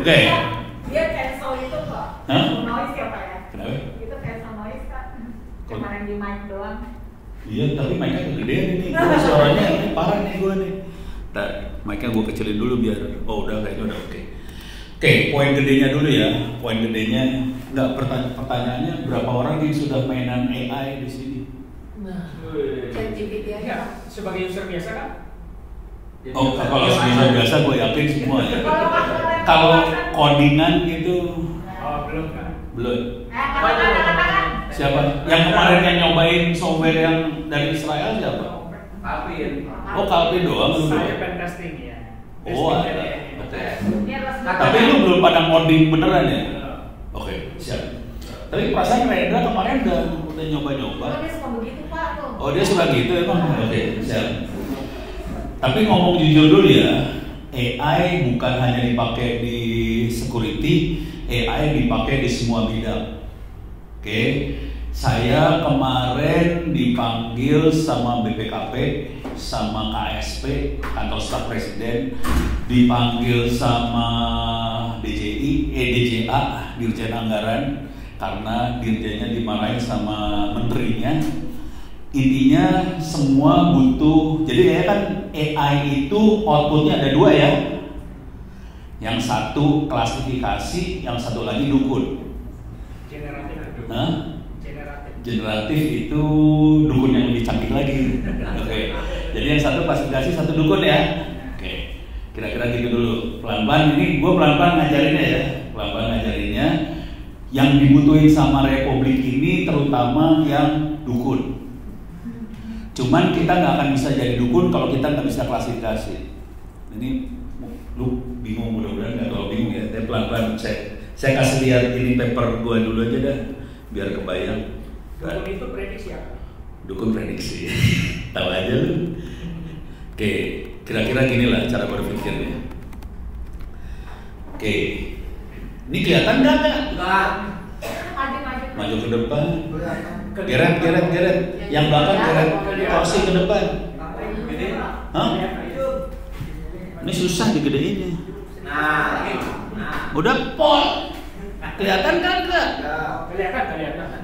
Oke. Dia cancel itu kok. Noise ya Pak ya? Kenapa? Itu cancel noise Pak. Kemarin di mic doang. Iya, tapi mic-nya kegedean ini. Gua suaranya ini parah nih gue nih. Ntar, mic-nya gue kecilin dulu biar, oh udah kayaknya udah oke. Oke, poin gedenya dulu ya. Poin gedenya, enggak pertanyaannya berapa orang yang sudah mainan AI di sini? Nah, ChatGPT aja. Sebagai user biasa kan? Oh, kalau user biasa gue yakin semua ya. Kalau codingan gitu, Belum kan? belum. Siapa? Yang kemarin yang nyobain software yang dari Israel siapa? Alvin. Oh, Calvin doang lu. Saya pen testing ya. Oh, ada. Betul. Tapi lu belum pada ngoding beneran ya? Oke, siap. Tapi perasaan Rendra kemarin udah nyoba-nyoba. Oh, dia suka begitu Pak tuh. Oh, dia suka gitu emang? Oke, siap. Tapi ngomong jujur dulu ya, AI bukan hanya dipakai di security, AI dipakai di semua bidang. Oke, saya kemarin dipanggil sama BPKP, sama KSP, kantor staf presiden, dipanggil sama DJA, Dirjen Anggaran, karena dirjennya dimarahin sama menterinya. Intinya semua butuh, jadi ya kan AI itu outputnya ada dua ya. Yang satu klasifikasi, yang satu lagi dukun. Generatif. Generatif itu dukun yang lebih canggih lagi. Oke. Jadi yang satu klasifikasi, satu dukun ya. Oke. Kira-kira gitu dulu. Pelan-pelan ini gue pelan-pelan ngajarinnya ya. Pelan-pelan ngajarinnya. Yang dibutuhin sama Republik ini terutama yang dukun. Cuman kita nggak akan bisa jadi dukun kalau kita nggak bisa klasifikasi. Ini lu bingung, mudah-mudahan nggak terlalu bingung ya. Tapi pelan-pelan saya kasih lihat ini paper gua dulu aja dah, biar kebayang. Dukun itu prediksi apa? Dukun prediksi, tahu aja lu. Oke, kira-kira gini lah cara berpikirnya. Oke, ini kelihatan nggak? Maju ke depan. Geret. Yang belakang geret kursi ke depan. Hah? Ini susah digedeinnya. Nah. Udah pol. Kelihatan kagak? Kelihatan.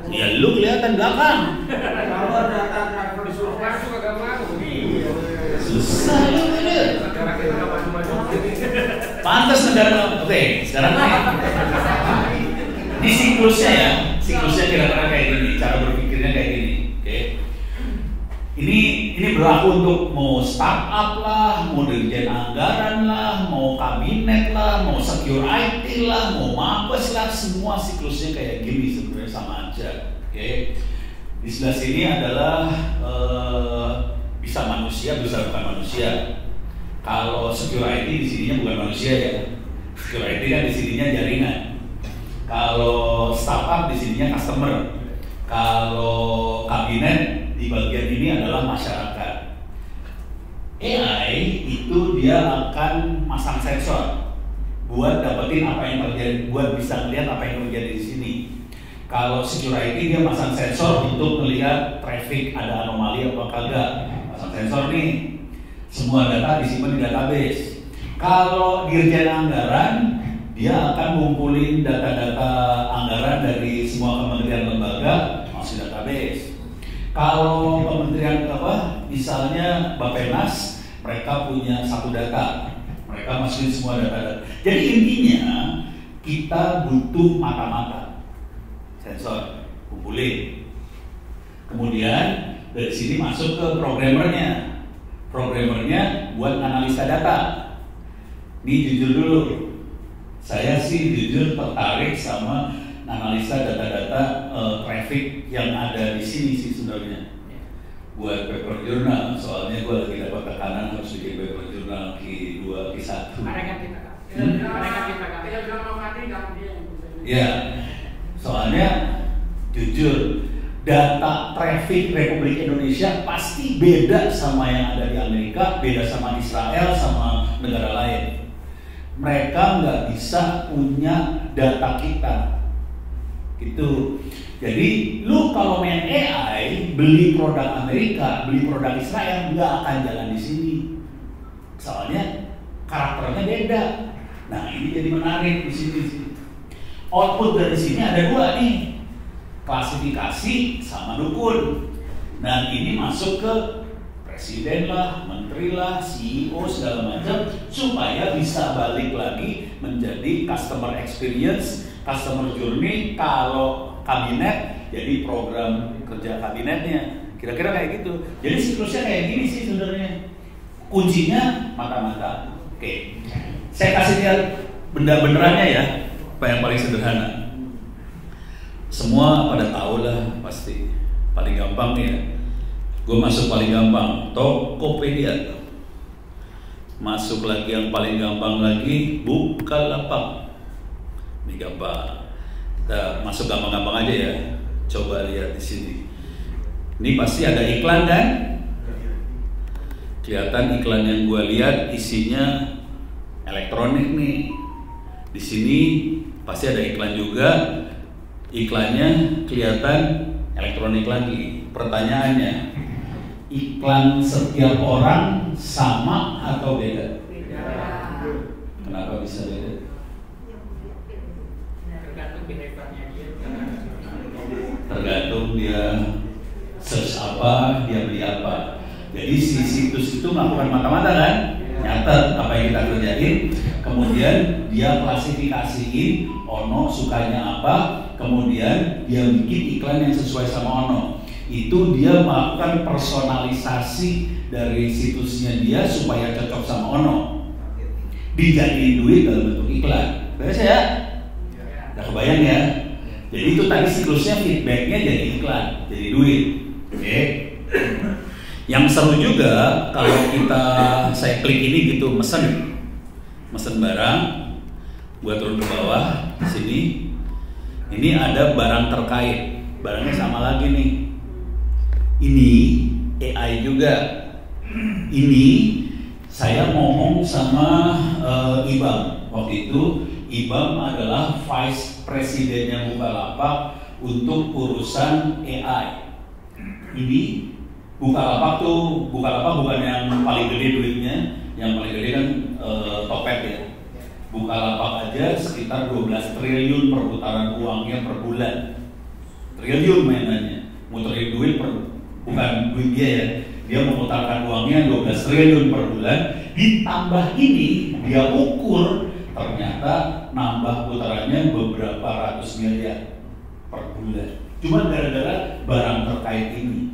Ya lu kelihatan belakang. Kalau data driver Disuruh masuk agak mau. Susah lu bener. Negara kita nggak maju-maju. Pantas negara. Oke, sekarang ini siklusnya ya. Siklusnya kira-kira kayak gini, cara berpikirnya kayak gini. Oke. Ini berlaku untuk mau startup lah, mau dirjen anggaran lah, mau kabinet lah, mau secure IT lah, mau mabes lah, semua siklusnya kayak gini sebenarnya sama aja. Oke. Di sebelah sini adalah bisa manusia, bisa bukan manusia. Kalau secure IT di sininya bukan manusia ya. Secure IT kan di sininya jaringan. Kalau startup di sininya customer. Kalau kabinet di bagian ini adalah masyarakat. AI itu dia akan masang sensor buat dapetin apa yang terjadi, buat bisa melihat apa yang terjadi di sini. Kalau security dia masang sensor untuk melihat traffic ada anomali apa kagak. Masang sensor nih, semua data disimpan di database. Kalau dirjen anggaran dia akan ngumpulin data-data anggaran dari semua kementerian lembaga masuk database. Kalau kementerian misalnya Bappenas, mereka punya satu data, mereka masukin semua data. Jadi intinya kita butuh mata-mata, sensor, kumpulin. Kemudian dari sini masuk ke programmernya. Programmernya buat analisa data. Ini jujur dulu, saya sih jujur tertarik sama analisa data-data traffic yang ada di sini sih sebenarnya. Buat paper jurnal, soalnya gue lagi dapat tekanan harus bikin paper jurnal Q2, Q1. Mereka kita kan. Kita bilang mau mati dia. Ya, soalnya jujur data traffic Republik Indonesia pasti beda sama yang ada di Amerika, beda sama Israel, sama negara lain. Mereka nggak bisa punya data kita. Gitu. Jadi lu kalau main AI, beli produk Amerika, beli produk Israel, nggak akan jalan di sini. Soalnya karakternya beda. Nah ini jadi menarik di sini. Output dari sini ada dua nih, klasifikasi sama dukun. Nah ini masuk ke presiden lah, menteri lah, CEO segala macam, supaya bisa balik lagi menjadi customer experience, customer journey. Kalau kabinet jadi program kerja kabinetnya, kira-kira kayak gitu. Jadi siklusnya kayak gini sih sebenarnya. Kuncinya mata-mata. Oke, saya kasih lihat benda-benderanya ya, apa yang paling sederhana. Semua pada tahu lah pasti. Paling gampang ya. Gue masuk paling gampang, Tokopedia. Masuk lagi yang paling gampang lagi, Bukalapak. Ini gampang. Kita masuk gampang-gampang aja ya. Coba lihat di sini. Ini pasti ada iklan kan? Kelihatan iklan yang gue lihat isinya elektronik nih. Di sini pasti ada iklan juga. Iklannya kelihatan elektronik lagi. Pertanyaannya, iklan setiap orang sama atau beda? Kenapa bisa beda? Tergantung dia search apa, dia beli apa. Jadi si situs itu melakukan mata-mata kan, nyatet apa yang kita kerjain, kemudian dia klasifikasiin Ono sukanya apa, kemudian dia bikin iklan yang sesuai sama Ono. Itu dia melakukan personalisasi dari situsnya dia supaya cocok sama Ono. Dijadiin duit dalam bentuk iklan. Beres ya? Udah kebayang ya? Jadi itu tadi siklusnya, feedbacknya jadi iklan, jadi duit. Oke. Yang seru juga kalau saya klik ini gitu, mesen barang, gua turun ke bawah sini. Ini ada barang terkait, barangnya sama lagi nih. Ini AI juga. Ini saya ngomong sama Ibam. Waktu itu Ibam adalah vice presidennya Bukalapak untuk urusan AI. Ini Bukalapak bukan yang paling gede duitnya, yang paling gede kan Topet ya. Bukalapak aja sekitar 12 triliun perputaran uangnya per bulan. Triliun mainannya, muterin duit bukan duit dia ya. Dia memutarkan uangnya 12 triliun per bulan. Ditambah ini dia ukur, ternyata nambah putarannya beberapa ratus miliar per bulan. Cuma gara-gara barang terkait ini.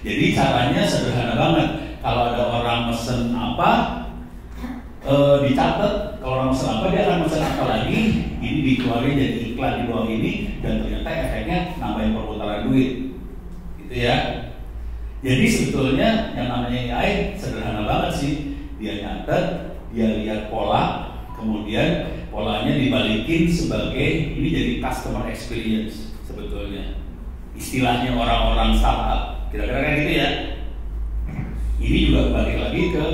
Jadi caranya sederhana banget. Kalau ada orang mesen apa, dicatat. Kalau orang mesen apa, dia akan mesen apa lagi. Ini dikeluarin jadi iklan di bawah ini, dan ternyata efeknya nambahin perputaran duit. Gitu ya. Jadi sebetulnya yang namanya AI sederhana banget sih. Dia nyatet, dia lihat pola, kemudian polanya dibalikin sebagai ini jadi customer experience sebetulnya. Istilahnya orang-orang startup. Kira-kira kayak gitu ya. Ini juga balik lagi ke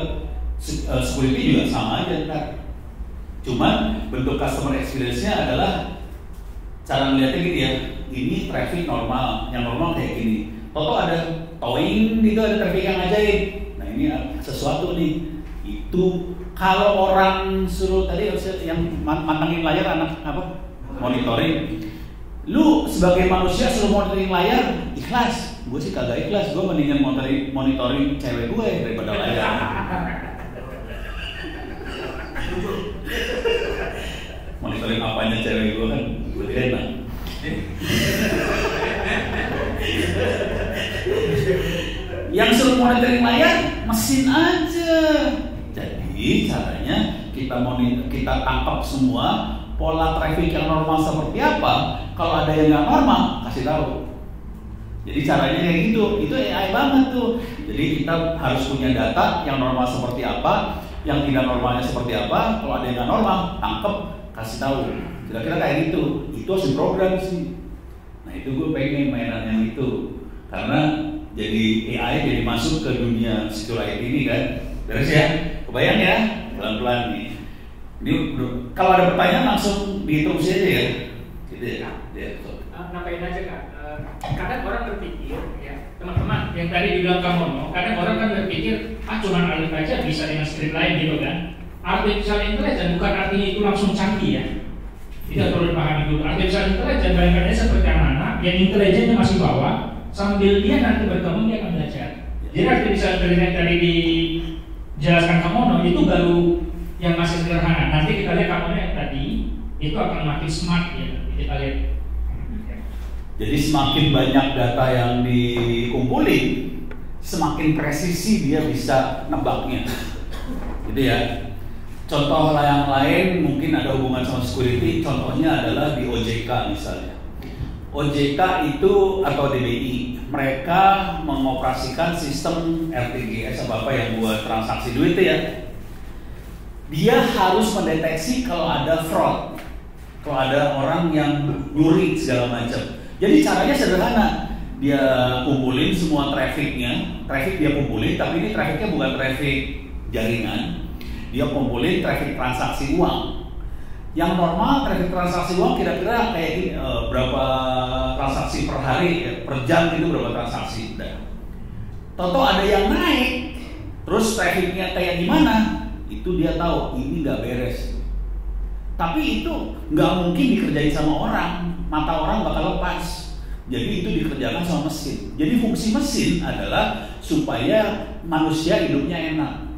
security juga sama aja ntar. Cuman bentuk customer experience-nya adalah cara melihatnya gitu ya. Ini traffic normal, yang normal kayak gini. Toto ada towing gitu, ada traffic yang ajaib. Nah ini sesuatu nih. Itu kalau orang suruh tadi yang mantengin layar anak apa? Monitoring. Lu sebagai manusia suruh monitoring layar ikhlas. Gue sih kagak ikhlas, gue mendingan monitoring cewek gue daripada layar. Monitoring apanya cewek gue kan, gue tidak enak. Yang suruh monitoring layar, mesin aja. Jadi caranya kita tangkap semua pola traffic yang normal seperti apa. Kalau ada yang nggak normal, kasih tahu. Jadi caranya kayak gitu, itu AI banget tuh. Jadi kita harus punya data yang normal seperti apa, yang tidak normalnya seperti apa. Kalau ada yang nggak normal, tangkep, kasih tahu. Kira-kira kayak gitu. Itu harus diprogram sih. Nah itu gue pengen mainan yang itu, karena jadi AI jadi masuk ke dunia security ini kan. Beres ya? Kebayang ya? Pelan-pelan nih. Ini kalau ada pertanyaan langsung diinterupsi aja ya. Gitu ya. Nambahin aja Kak. Kadang orang berpikir ya, teman-teman yang tadi dibilang Kak Mono, kadang orang kan berpikir cuma alif aja bisa dengan script lain gitu kan. Artificial intelligence bukan artinya itu langsung canggih ya. Tidak perlu dipahami dulu. Artificial intelligence barangkali seperti anak-anak yang intelijennya masih bawah, sambil dia nanti berkembang dia akan belajar. Jadi artificial intelligence tadi dijelaskan Kak Mono itu baru yang masih sederhana. Nanti kita lihat Kak Mono yang tadi itu akan makin smart ya. Kita lihat. Jadi semakin banyak data yang dikumpulin, semakin presisi dia bisa nebaknya. Gitu ya. Contoh yang lain mungkin ada hubungan sama security, contohnya adalah di OJK misalnya. OJK itu atau DBI, mereka mengoperasikan sistem RTGS apa yang buat transaksi duit ya. Dia harus mendeteksi kalau ada fraud, kalau ada orang yang nyuri segala macam. Jadi caranya sederhana, dia kumpulin semua traffic dia kumpulin, tapi ini trafficnya bukan traffic jaringan, dia kumpulin traffic transaksi uang. Yang normal traffic transaksi uang kira-kira kayak gini, berapa transaksi per hari, per jam itu berapa transaksi. Toto ada yang naik, terus trafficnya kayak gimana, itu dia tahu ini nggak beres. Tapi itu nggak mungkin dikerjain sama orang, mata orang bakal lepas. Jadi itu dikerjakan sama mesin. Jadi fungsi mesin adalah supaya manusia hidupnya enak.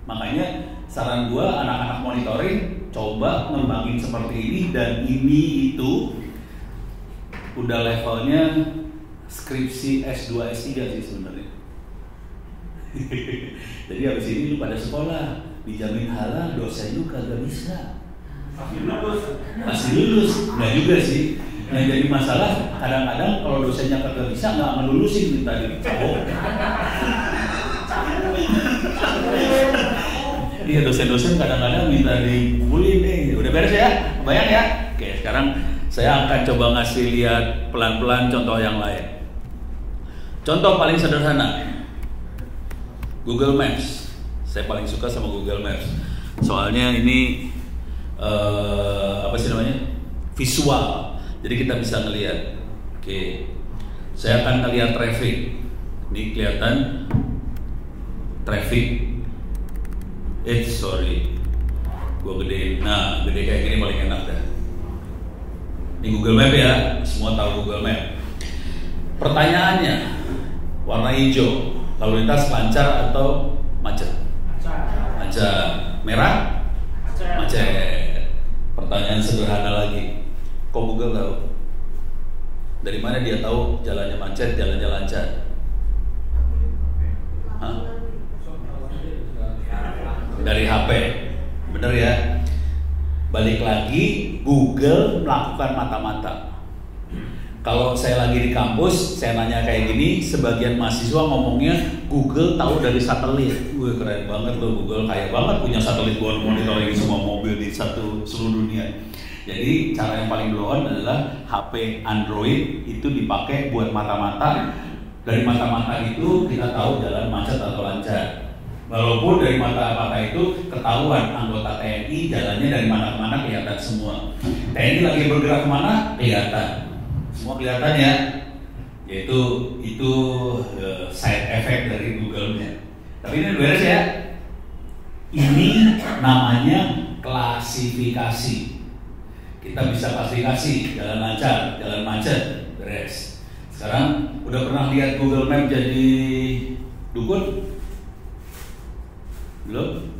Makanya saran gua anak-anak monitoring coba ngembangin seperti ini, dan ini itu udah levelnya skripsi S2 S3 sih sebenarnya. Jadi habis ini lu pada sekolah dijamin halal, dosen lu kagak bisa. Masih lulus, nggak juga sih. Yang jadi masalah kadang-kadang kalau dosennya kagak bisa nggak ngelulusin minta dicabok. Iya, dosen-dosen kadang-kadang minta dikumpulin deh. Udah beres ya, bayang ya. Oke, sekarang saya akan coba ngasih lihat pelan-pelan contoh yang lain. Contoh paling sederhana, Google Maps. Saya paling suka sama Google Maps. Soalnya ini apa sih namanya? Visual. Jadi kita bisa ngelihat. Oke. Saya akan ngelihat traffic. Ini kelihatan traffic. Sorry. Gua gedein. Nah, gede kayak gini paling enak dah. Ini Google Map ya. Semua tahu Google Map. Pertanyaannya, warna hijau, lalu lintas lancar atau macet? Macet. Merah? Macet. Pertanyaan sederhana lagi. Kok Google tahu? Dari mana dia tahu jalannya macet, jalannya lancar? Hah? Dari HP. Bener ya? Balik lagi, Google melakukan mata-mata. Kalau saya lagi di kampus, saya nanya kayak gini, sebagian mahasiswa ngomongnya Google tahu dari satelit. Wih, keren banget loh, Google kaya banget punya satelit buat monitoring semua mobil di seluruh dunia. Jadi cara yang paling blow on adalah HP Android itu dipakai buat mata-mata. Dari mata-mata itu kita tahu jalan macet atau lancar. Walaupun dari mata-mata itu ketahuan anggota TNI jalannya dari mana ke mana kelihatan semua. TNI lagi bergerak kemana kelihatan. Semua kelihatan ya. Yaitu side effect dari Google-nya. Tapi ini beres ya. Ini namanya klasifikasi. Kita bisa klasifikasi jalan lancar, jalan macet, beres. Sekarang udah pernah lihat Google Map jadi dukun? Belum?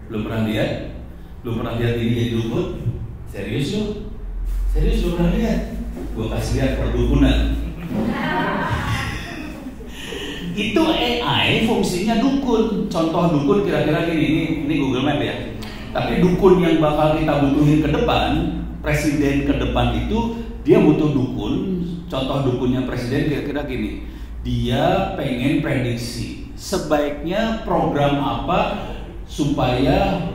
Belum pernah lihat? Belum pernah lihat ini jadi dukun? Serius lu? Serius belum pernah lihat? Gua kasih lihat perdukunan. Itu AI fungsinya dukun. Contoh dukun kira-kira gini, ini Google Map ya. Tapi dukun yang bakal kita butuhin ke depan, presiden ke depan itu dia butuh dukun. Contoh dukunnya presiden kira-kira gini. Dia pengen prediksi sebaiknya program apa supaya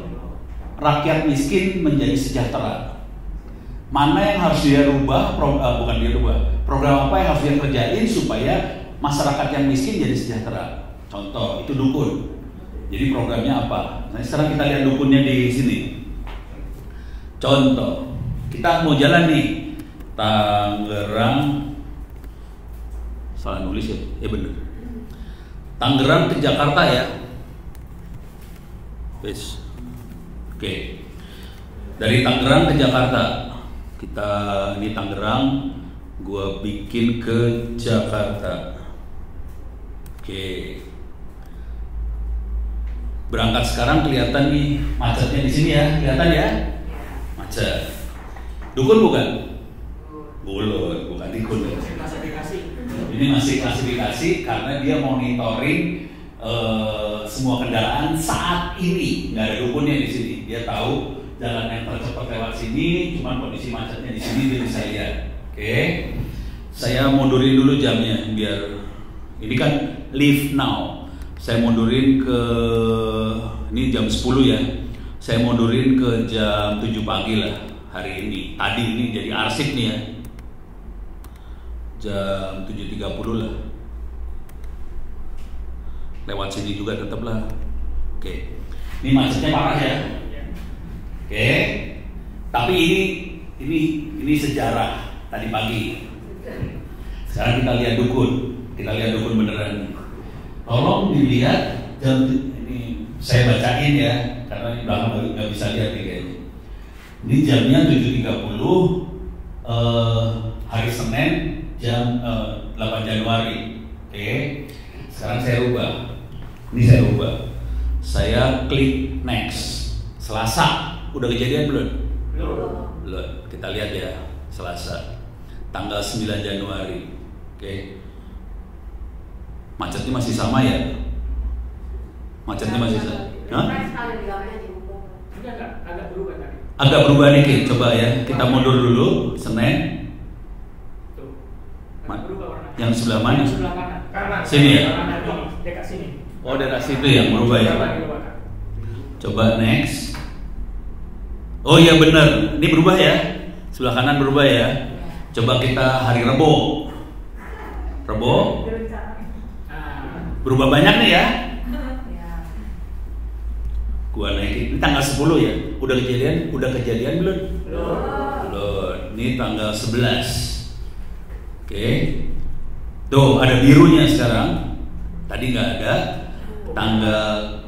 rakyat miskin menjadi sejahtera. Mana yang harus dia rubah, bukan dia rubah. Program apa yang harus dia kerjain supaya masyarakat yang miskin jadi sejahtera. Contoh, itu dukun. Jadi programnya apa? Nah, sekarang kita lihat dukunnya di sini. Contoh, kita mau jalan nih, Tangerang, salah nulis ya? Bener. Tangerang ke Jakarta ya. Wes. Oke. Dari Tangerang ke Jakarta. Kita ini Tangerang, gua bikin ke Jakarta. Oke. Berangkat sekarang kelihatan nih macetnya di sini ya, kelihatan ya? Macet. Dukun bukan? Bukan dukun. Ini masih klasifikasi karena dia monitoring semua kendaraan saat ini, nggak ada dukunnya di sini. Dia tahu jalan yang tercepat lewat sini, cuman kondisi macetnya di sini dia bisa lihat. Oke, saya mundurin dulu jamnya biar ini kan leave now. Saya mundurin ke ini jam 10 ya. Saya mundurin ke jam 7 pagi lah hari ini. Tadi ini jadi arsip nih ya. Jam 7.30 lah. Lewat sini juga tetap lah. Oke. Ini macetnya parah ya. Oke. Tapi ini sejarah tadi pagi. Sekarang kita lihat dukun. Kita lihat dukun beneran. Tolong dilihat jam ini saya bacain ya karena di belakang nggak bisa lihat nih kayaknya. Ini jamnya 7.30 hari Senin jam 8 Januari. Oke. Sekarang saya ubah. Ini saya ubah. Saya klik next. Selasa udah kejadian belum? Belum. Kita lihat ya. Selasa tanggal 9 Januari. Oke. Macetnya masih sama ya? Macetnya masih sama? Hah? Agak berubah dikit, coba ya. Kita mundur dulu, Senin. Yang sebelah mana? Sini ya? Dekat sini. Oh, dekat situ yang berubah ya? Coba next. Oh iya benar, ini berubah ya? Sebelah kanan berubah ya? Coba kita hari Rebo. Rebo. Berubah banyak nih ya? Gua naikin. Ini tanggal 10 ya? Udah kejadian belum? Belum. Ini tanggal 11. Oke. Tuh, ada birunya sekarang. Tadi nggak ada. Tanggal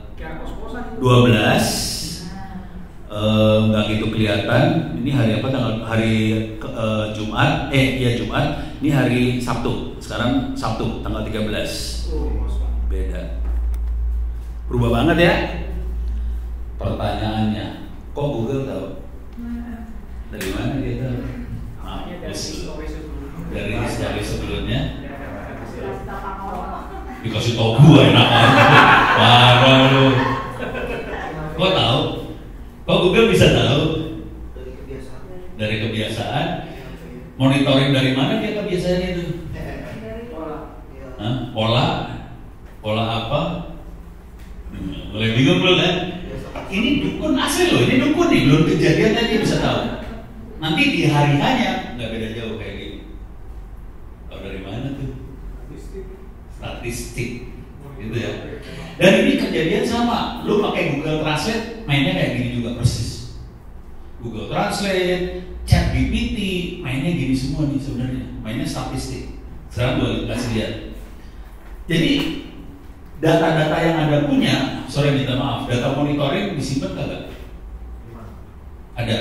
12. Nggak gitu kelihatan. Ini hari apa? Hari Jumat. Iya Jumat. Ini hari Sabtu. Sekarang Sabtu, tanggal 13. Beda. Berubah banget ya. Pertanyaannya, kok Google tahu? Dari mana dia tahu? Dari history sebelumnya. Dikasih tahu gua enak aja. Parah lu. Kok tahu? Kok Google bisa tahu? Dari kebiasaan. Monitoring dari mana dia kebiasaannya itu? Pola apa? Mulai bingung belum kan? Ini dukun asli loh, ini dukun nih, belum kejadian aja bisa tahu. Nanti di hari hanya nggak beda jauh kayak gini. Tahu dari mana tuh? Statistik, gitu ya. Dan ini kejadian sama. Lu pakai Google Translate, mainnya kayak gini juga persis. Google Translate, ChatGPT, mainnya gini semua nih sebenarnya. Mainnya statistik. Sekarang gue kasih lihat. Jadi data-data yang Anda punya, minta maaf, data monitoring disimpan kagak? Ada.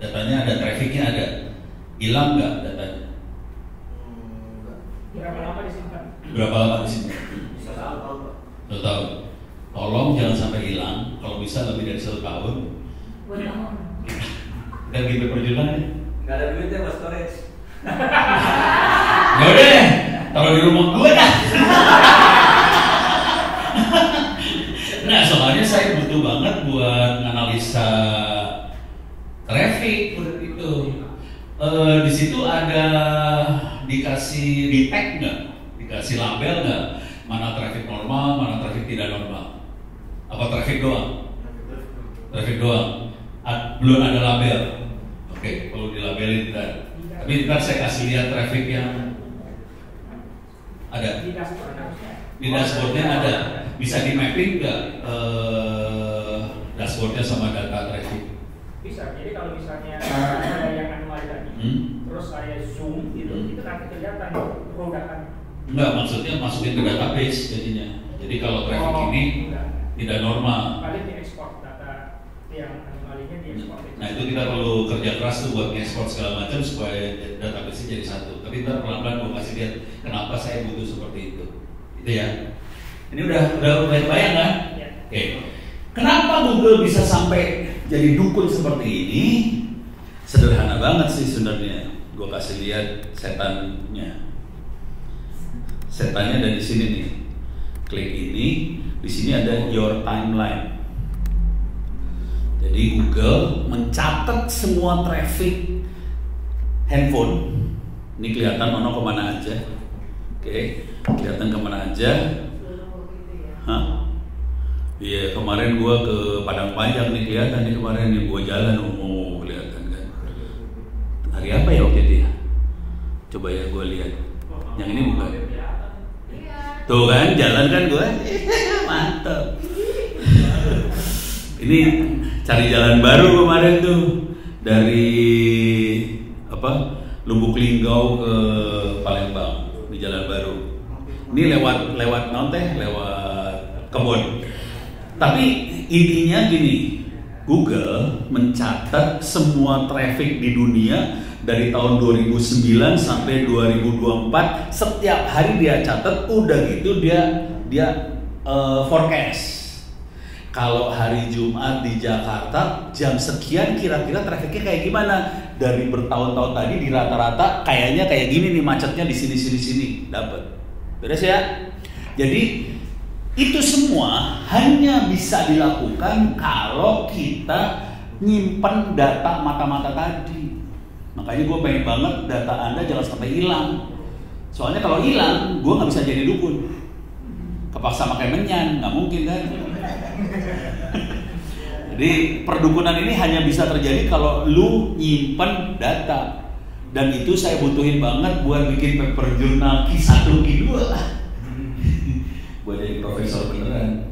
Datanya ada, trafficnya ada. Hilang nggak datanya? Berapa lama disimpan? Berapa lama disimpan? Bisa 1 tahun, Pak. 1 tahun. Tolong jangan sampai hilang. Kalau bisa lebih dari 1 tahun. Dan gitu perjuangannya. Nggak ada duitnya buat storage. Ya udah, taruh di rumah gue dah. Nah, soalnya saya butuh banget buat analisa traffic itu. Di situ ada dikasih di tag nggak, dikasih label nggak, mana traffic normal, mana traffic tidak normal. Apa traffic doang? Traffic doang. Belum ada label. Oke, perlu dilabelin ntar. Tapi ntar saya kasih lihat traffic yang ada. Di dashboardnya ada. Bisa di mapping nggak dashboardnya sama data traffic? Bisa. Jadi kalau misalnya ada yang anomali tadi, terus saya Enggak, maksudnya masukin ke database jadinya. Jadi kalau traffic ini tidak normal. Paling diekspor data yang anomalinya diekspor. Nah itu kita perlu kerja keras tuh buat ekspor segala macam supaya database-nya jadi satu. Tapi ntar pelan-pelan gue kasih lihat kenapa saya butuh seperti itu. Itu ya. Ini udah bayang kan? Ya. Oke. Kenapa Google bisa sampai jadi dukun seperti ini? Sederhana banget sih sebenarnya. Gue kasih lihat setannya. Setannya ada di sini nih. Klik ini, di sini ada your timeline. Jadi Google mencatat semua traffic handphone. Ini kelihatan ono kemana aja. Oke, kelihatan kemana aja. Hah? Iya, kemarin gua ke Padang Panjang nih kelihatan nih kemarin nih gua jalan, kelihatan kan. Hari apa ya waktu itu ya? Coba ya gua lihat. Yang ini bukan. Tuh kan, jalan kan gua. Mantap. Ini cari jalan baru kemarin tuh dari Lubuk Linggau ke Palembang di jalan baru. Ini lewat kebun. Tapi intinya gini, Google mencatat semua traffic di dunia dari tahun 2009 sampai 2024. Setiap hari dia catat, udah gitu dia forecast. Kalau hari Jumat di Jakarta jam sekian kira-kira trafiknya kayak gimana? Dari bertahun-tahun tadi di rata-rata kayaknya kayak gini nih macetnya di sini dapat. Beres ya? Jadi itu semua hanya bisa dilakukan kalau kita nyimpen data mata-mata tadi. Makanya gue pengen banget data Anda jangan sampai hilang. Soalnya kalau hilang, gue nggak bisa jadi dukun. Kepaksa pakai menyan, nggak mungkin kan? Jadi perdukunan ini hanya bisa terjadi kalau lu nyimpen data. Dan itu saya butuhin banget buat bikin paper jurnal Q1, Q2 lah. Buat jadi profesor beneran.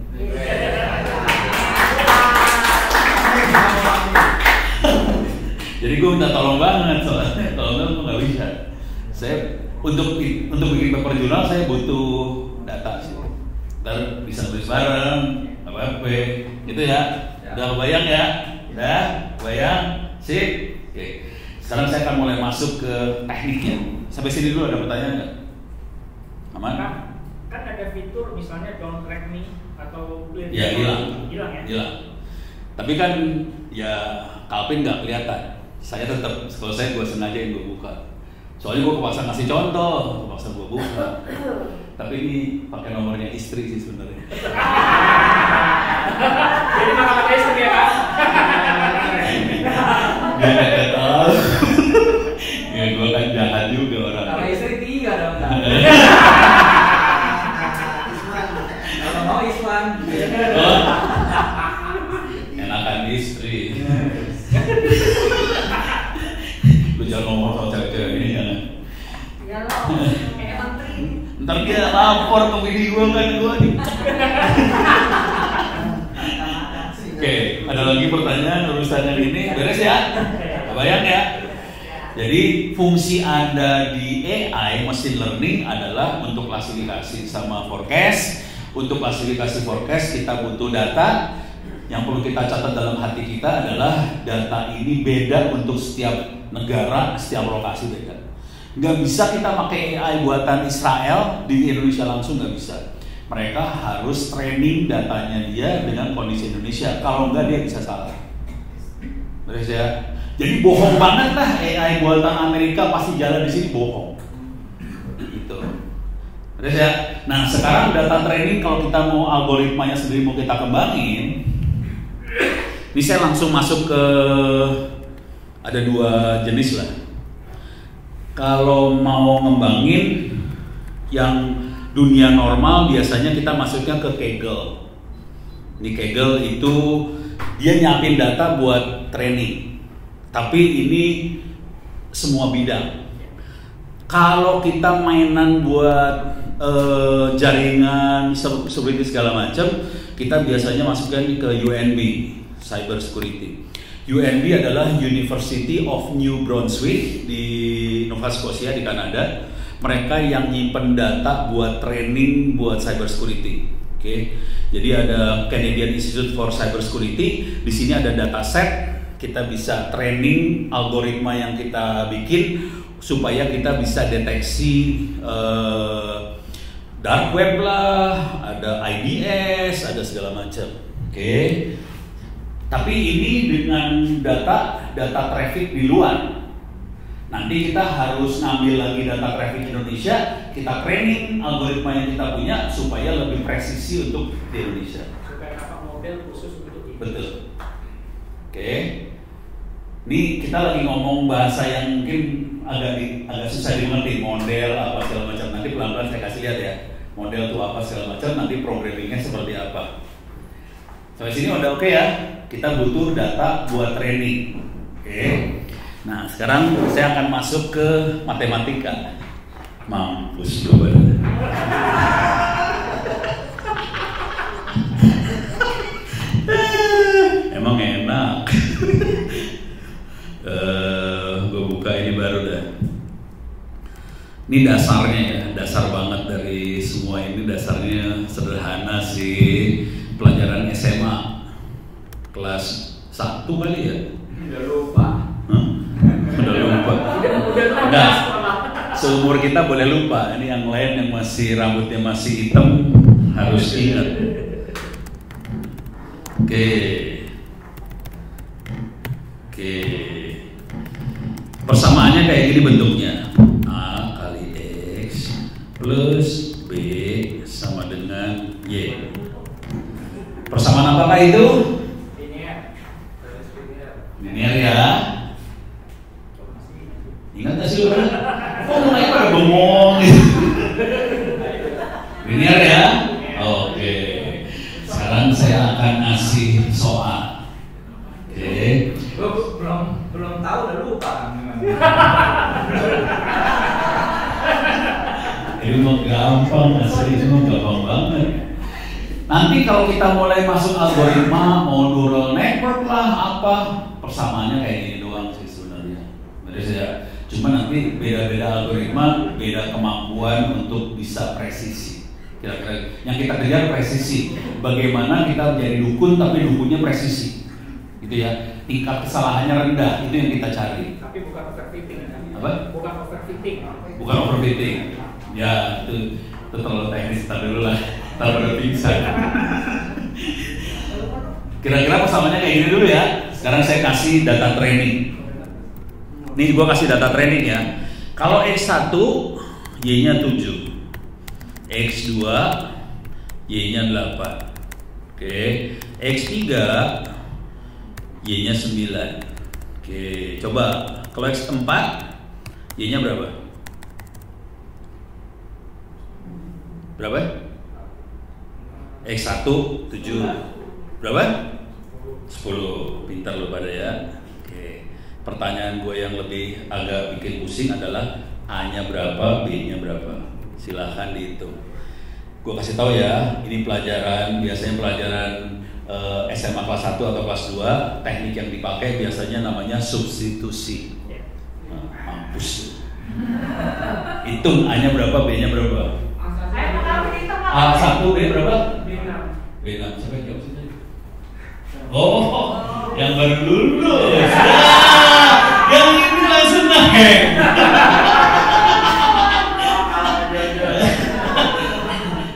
Jadi gue minta tolong banget soalnya, tolong gue nggak bisa. Saya untuk bikin paper jurnal saya butuh data sih. Ntar bisa tulis bareng, apa gitu ya. Udah kebayang ya? Udah kebayang? Sip. Oke. Sekarang saya akan mulai masuk ke tekniknya. Sampai sini dulu ada pertanyaan nggak? Aman? Kan ada fitur misalnya don't track me atau ya hilang ya? Hilang. Tapi kan ya Calvin nggak kelihatan. Saya tetap kalau gue sengaja yang gue buka. Soalnya gue kepaksa ngasih contoh, kepaksa gue buka. Tapi ini pakai nomornya istri sih sebenarnya. Jadi maka istri ya kan? Dia nggak tahu. Ya gue kan jahat juga orang. Kalau istri 3 dong. Kalau mau Iswan. Enakan istri. Lu jangan ngomong soal cewek-cewek ini jangan. Ya lo, kayak menteri. Ntar dia lapor ke bini gue kan gue nih. Oke, ada lagi pertanyaan urusan yang ini beres ya? Kebayang ya? Jadi fungsi Anda di AI machine learning adalah untuk klasifikasi sama forecast. Untuk klasifikasi forecast kita butuh data. Yang perlu kita catat dalam hati kita adalah data ini beda untuk setiap negara, setiap lokasi beda. Nggak bisa kita pakai AI buatan Israel di Indonesia langsung, nggak bisa. Mereka harus training datanya dia dengan kondisi Indonesia. Kalau nggak dia bisa salah. Beres ya? Jadi bohong banget lah AI buatan Amerika pasti jalan di sini bohong. Gitu. Beres ya? Nah sekarang data training kalau kita mau algoritmanya sendiri mau kita kembangin. Ini saya langsung masuk ke ada 2 jenis lah. Kalau mau ngembangin yang dunia normal biasanya kita masuknya ke Kaggle. Ini Kaggle itu dia nyiapin data buat training. Tapi ini semua bidang. Kalau kita mainan buat jaringan seperti segala macam, kita biasanya masukkan ke UNB, Cyber Security. UNB adalah University of New Brunswick di Nova Scotia di Kanada. mereka yang nyimpen data buat training buat cyber security. Oke. Jadi ada Canadian Institute for Cyber Security. Di sini ada dataset. Kita bisa training algoritma yang kita bikin supaya kita bisa deteksi dark web lah, ada IDS, ada segala macam. Oke. Tapi ini dengan data traffic di luar. Nanti kita harus ngambil lagi data traffic Indonesia, kita training algoritma yang kita punya supaya lebih presisi untuk di Indonesia. Supaya kapal model khusus untuk itu. Betul. Oke. Ini kita lagi ngomong bahasa yang mungkin agak susah dimengerti, model apa segala macam. Nanti pelan-pelan saya kasih lihat ya. Model itu apa segala macam, nanti programmingnya seperti apa. Sampai sini udah oke ya. Kita butuh data buat training. Oke. Nah, sekarang saya akan masuk ke matematika. Mampus coba. Emang enak. Gue buka ini baru dah. Ini dasarnya ya, dasar banget dari semua ini. Dasarnya sederhana sih, pelajaran SMA kelas 1 kali ya. Udah lupa. Udah lupa. Udah Seumur kita boleh lupa. Ini yang lain yang masih rambutnya masih hitam harus ingat. Oke. Persamaannya kayak gini bentuknya. A kali X plus B sama dengan Y. Persamaan apakah itu? Linear ya. Ingat gak sih lu? Kok mulai pada bengong gitu? Linear ya? Oke. Sekarang saya akan ngasih soal. Oke. Belum tahu udah lupa. Ini mah gampang, asli itu mah gampang banget. Nanti kalau kita mulai masuk algoritma, mau neural network lah apa, persamaannya kayak gini doang sih sebenarnya. Beres ya. Cuma nanti beda-beda algoritma, beda kemampuan untuk bisa presisi. Kira-kira yang kita kejar presisi. Bagaimana kita menjadi dukun tapi dukunnya presisi, gitu ya. Tingkat kesalahannya rendah, itu yang kita cari. Tapi bukan overfitting kan? Apa? Bukan overfitting. Bukan overfitting. Ya itu terlalu teknis. Tar dulu lah. Tar pada pingsan. Kira-kira persamaannya kayak gini dulu ya. Sekarang saya kasih data training. Nih gua kasih data training ya. Kalau X1 Y-nya 7, X2 Y-nya 8. Oke, X3 Y-nya 9. Oke, coba kalau X4 Y-nya berapa? Berapa? X1 7. Berapa? 10. Pintar lo pada ya. Oke. Pertanyaan gue yang lebih agak bikin pusing adalah A-nya berapa, B-nya berapa. Silahkan dihitung. Gue kasih tahu ya, ini pelajaran, biasanya pelajaran SMA kelas 1 atau kelas 2, teknik yang dipakai biasanya namanya substitusi. Mampus. Hitung A-nya berapa, B-nya berapa. Saya mau tahu itu A1, B berapa? B6. B6, siapa yang jawab sih? Oh, yang baru lulus. Yang ini langsung naik.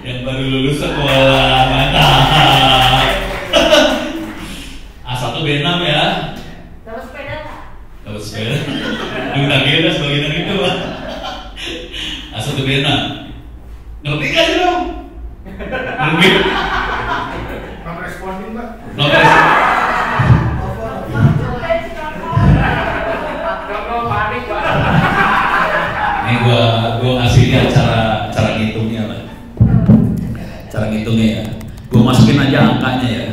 Yang baru lulus sekolah, mantap. A1 B6 ya. Dapat sepeda nggak? Dapat sepeda. Lagi udah sebagian itu, Pak. A1 B6. Ngerti gak sih dong? Ngerti? Not responding, Pak. Not Kalau panik, Pak. Ini gua ngasih lihat cara ngitungnya lah. Cara ngitungnya ya. Gua masukin aja angkanya ya.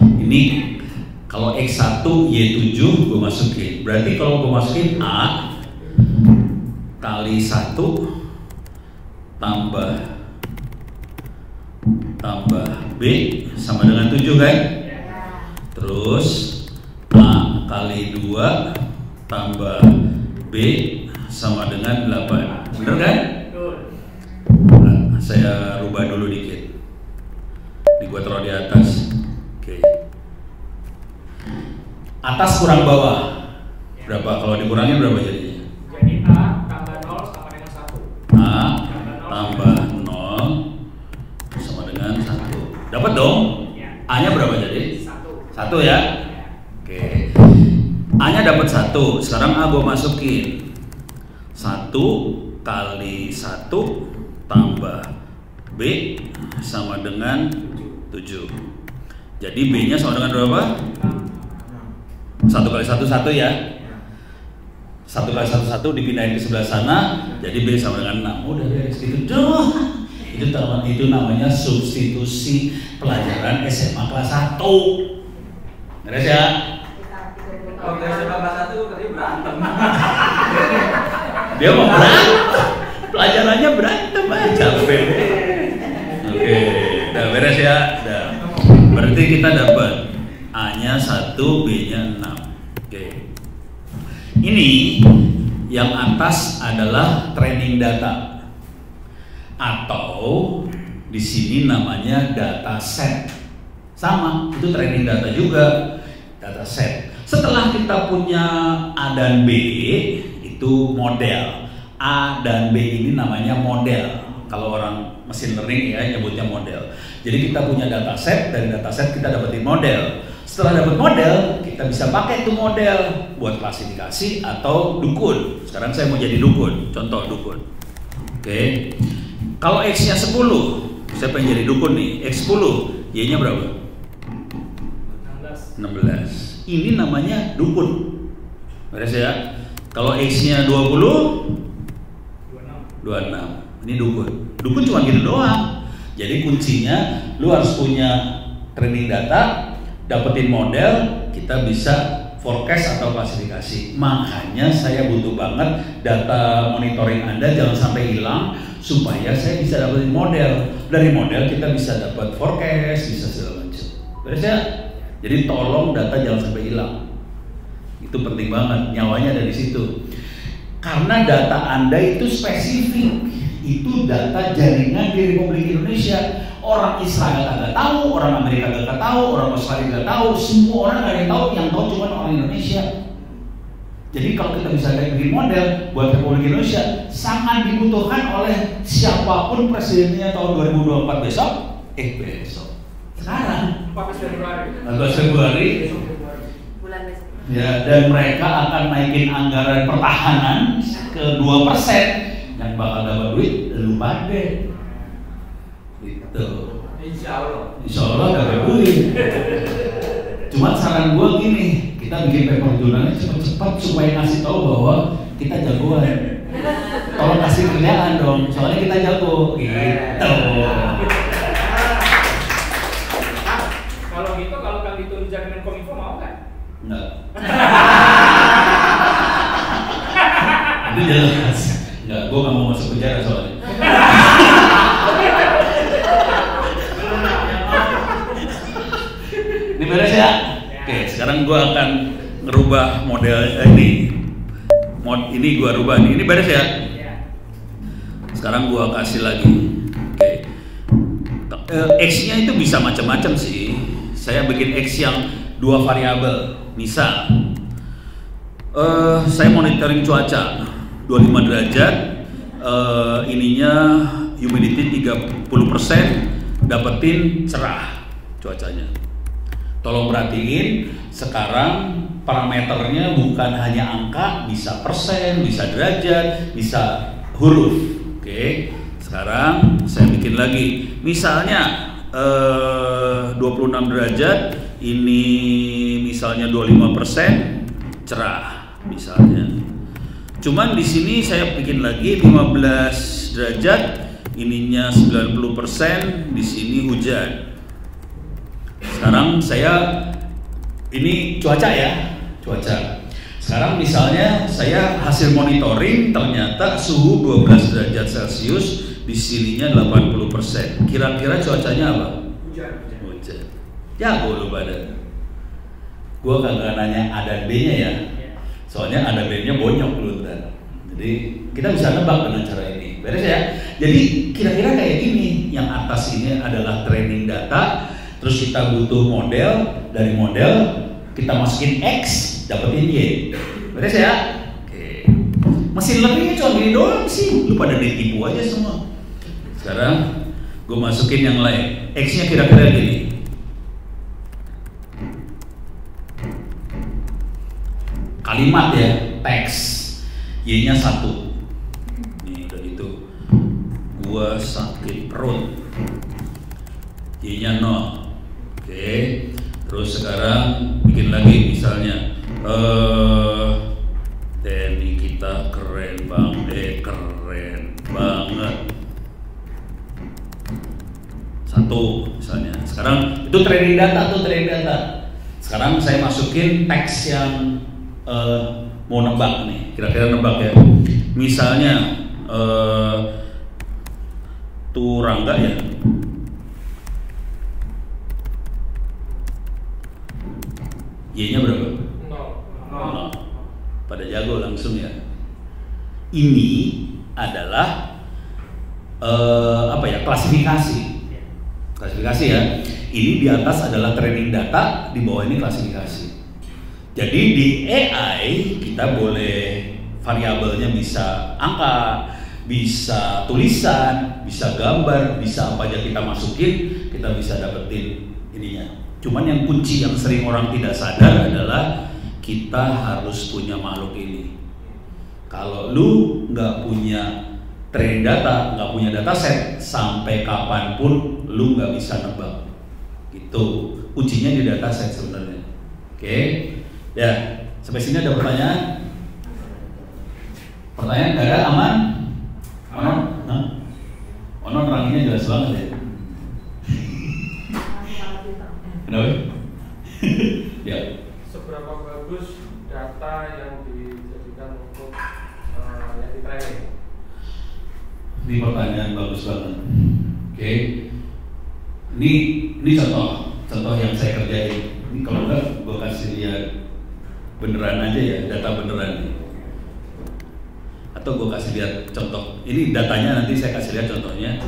Ini kalau X1 Y7 gua masukin. Berarti kalau gua masukin A kali 1 tambah B sama dengan 7 kan? Terus A kali 2 tambah B sama dengan 8. Bener kan? saya rubah dulu dikit. Ini gua taruh di atas. Oke. Atas kurang bawah. Berapa? Kalau dikurangin berapa jadinya? Jadi A tambah 0 sama dengan 1. A tambah 0 sama dengan 1. Dapat dong? Ya. A-nya berapa jadi? 1 ya? Ya. Oke. A-nya dapat 1. Sekarang A gua masukin. 1 kali 1 tambah B sama dengan 7. Jadi B-nya sama dengan berapa? 1 kali 1 1 ya. 1 kali 1 1 dipindahin ke sebelah sana, jadi B sama dengan 6. Udah beres gitu doh. Itu namanya substitusi pelajaran SMA kelas 1. Beres ya? Kalau SMA kelas 1 tadi berantem. Dia mau berantem. Pelajarannya berantem aja. Capek. Oke, udah beres ya. Udah. Berarti kita dapat A-nya 1, B-nya 6. Oke. Ini yang atas adalah training data. Atau di sini namanya data set. Sama, itu training data juga, data set. Setelah kita punya A dan B, itu model. A dan B ini namanya model. Kalau orang mesin learning ya nyebutnya model. Jadi kita punya data set, dari data set kita dapetin model. Setelah dapat model, kita bisa pakai itu model buat klasifikasi atau dukun. Sekarang saya mau jadi dukun, contoh dukun. Oke. Kalau X-nya 10, saya pengen jadi dukun nih. X 10, Y-nya berapa? 16. Ini namanya dukun. Beres ya? Kalau X-nya 20, 26. Ini dukun. Dukun cuma gitu doang. Jadi kuncinya lu harus punya training data, dapetin model, kita bisa forecast atau klasifikasi. Makanya saya butuh banget data monitoring Anda jangan sampai hilang supaya saya bisa dapetin model. Dari model kita bisa dapat forecast, bisa segala macam. Beres ya? Jadi tolong data jangan sampai hilang. Itu penting banget, nyawanya ada di situ. Karena data Anda itu spesifik. Itu data jaringan di Republik Indonesia. Orang Israel kagak tahu, orang Amerika kagak tahu, orang Australia kagak tahu, semua orang nggak ada yang tahu. Yang tahu cuma orang Indonesia. Jadi kalau kita bisa bikin model buat Republik Indonesia, sangat dibutuhkan oleh siapapun presidennya tahun 2024 besok. Besok. Sekarang. 14 Februari. 14 Februari. Bulan besok. Ya, dan mereka akan naikin anggaran pertahanan ke 2%. Yang bakal dapat duit lu pada. Gitu. Insya Allah dapat duit. Cuma saran gua gini, kita bikin paper jurnalnya cepat-cepat supaya ngasih tahu bahwa kita jagoan. Tolong kasih kerjaan dong, soalnya kita jago. Gitu. Kalau gitu, kalau kali itu dijadikan kominfo mau nggak? Enggak. Itu jelas. Enggak, gue gak mau masuk penjara soalnya. Ini beres ya? Oke, sekarang gue akan ngerubah model ini. Ini gue rubah nih. Ini beres ya? Sekarang gue kasih lagi. Oke. X-nya itu bisa macam-macam sih. Saya bikin X yang 2 variabel. Misal, saya monitoring cuaca 25 derajat, ininya humidity 30%, dapetin cerah cuacanya. Tolong perhatiin, sekarang parameternya bukan hanya angka, bisa persen, bisa derajat, bisa huruf. Oke, sekarang saya bikin lagi. Misalnya 26 derajat, ini misalnya 25% cerah, misalnya. Cuman di sini saya bikin lagi 15 derajat, ininya 90%, di sini hujan. Sekarang ini cuaca ya, cuaca. Sekarang misalnya saya hasil monitoring ternyata suhu 12 derajat Celcius, di sininya 80%. Kira-kira cuacanya apa? Hujan. Jago lu badan. Gua kagak nanya A dan B-nya ya. Soalnya ada B-nya bonyok lu ntar. Jadi kita bisa nebak dengan cara ini. Beres ya? Jadi kira-kira kayak gini, yang atas ini adalah training data, terus kita butuh model, dari model kita masukin X, dapetin Y. Beres ya? Oke. Mesin learningnya cuma gini doang sih, lu pada ditipu aja semua. Sekarang gue masukin yang lain, X-nya kira-kira gini. Kalimat ya, teks. Y-nya 1. Nih udah gitu. Gua sakit perut. Y-nya 0. Oke. Terus sekarang bikin lagi misalnya Denny kita keren banget. 1 misalnya. Sekarang itu training data. Sekarang saya masukin teks yang mau nebak nih, kira-kira nebak ya. Misalnya tuh Rangga ya, Y-nya berapa? 0. Pada jago langsung ya. Ini adalah klasifikasi ya. Ini di atas adalah training data, di bawah ini klasifikasi. Jadi di AI kita boleh variabelnya bisa angka, bisa tulisan, bisa gambar, bisa apa aja kita masukin, kita bisa dapetin ininya. Cuman yang kunci yang sering orang tidak sadar adalah kita harus punya makhluk ini. Kalau lu nggak punya training data, nggak punya dataset, sampai kapanpun lu nggak bisa nebak. Gitu. Kuncinya di dataset sebenarnya. Oke. Ya, sampai sini ada pertanyaan? Pertanyaan nggak ada? Aman? Ono ranginya jelas banget ya. Kenapa? Ya. Seberapa bagus data yang dijadikan untuk yang di training? Ini pertanyaan bagus banget. Oke. Ini contoh yang saya kerjain. Ini kalau enggak gue kasih lihat beneran aja ya, data beneran. Atau gue kasih lihat contoh. Ini datanya nanti saya kasih lihat contohnya.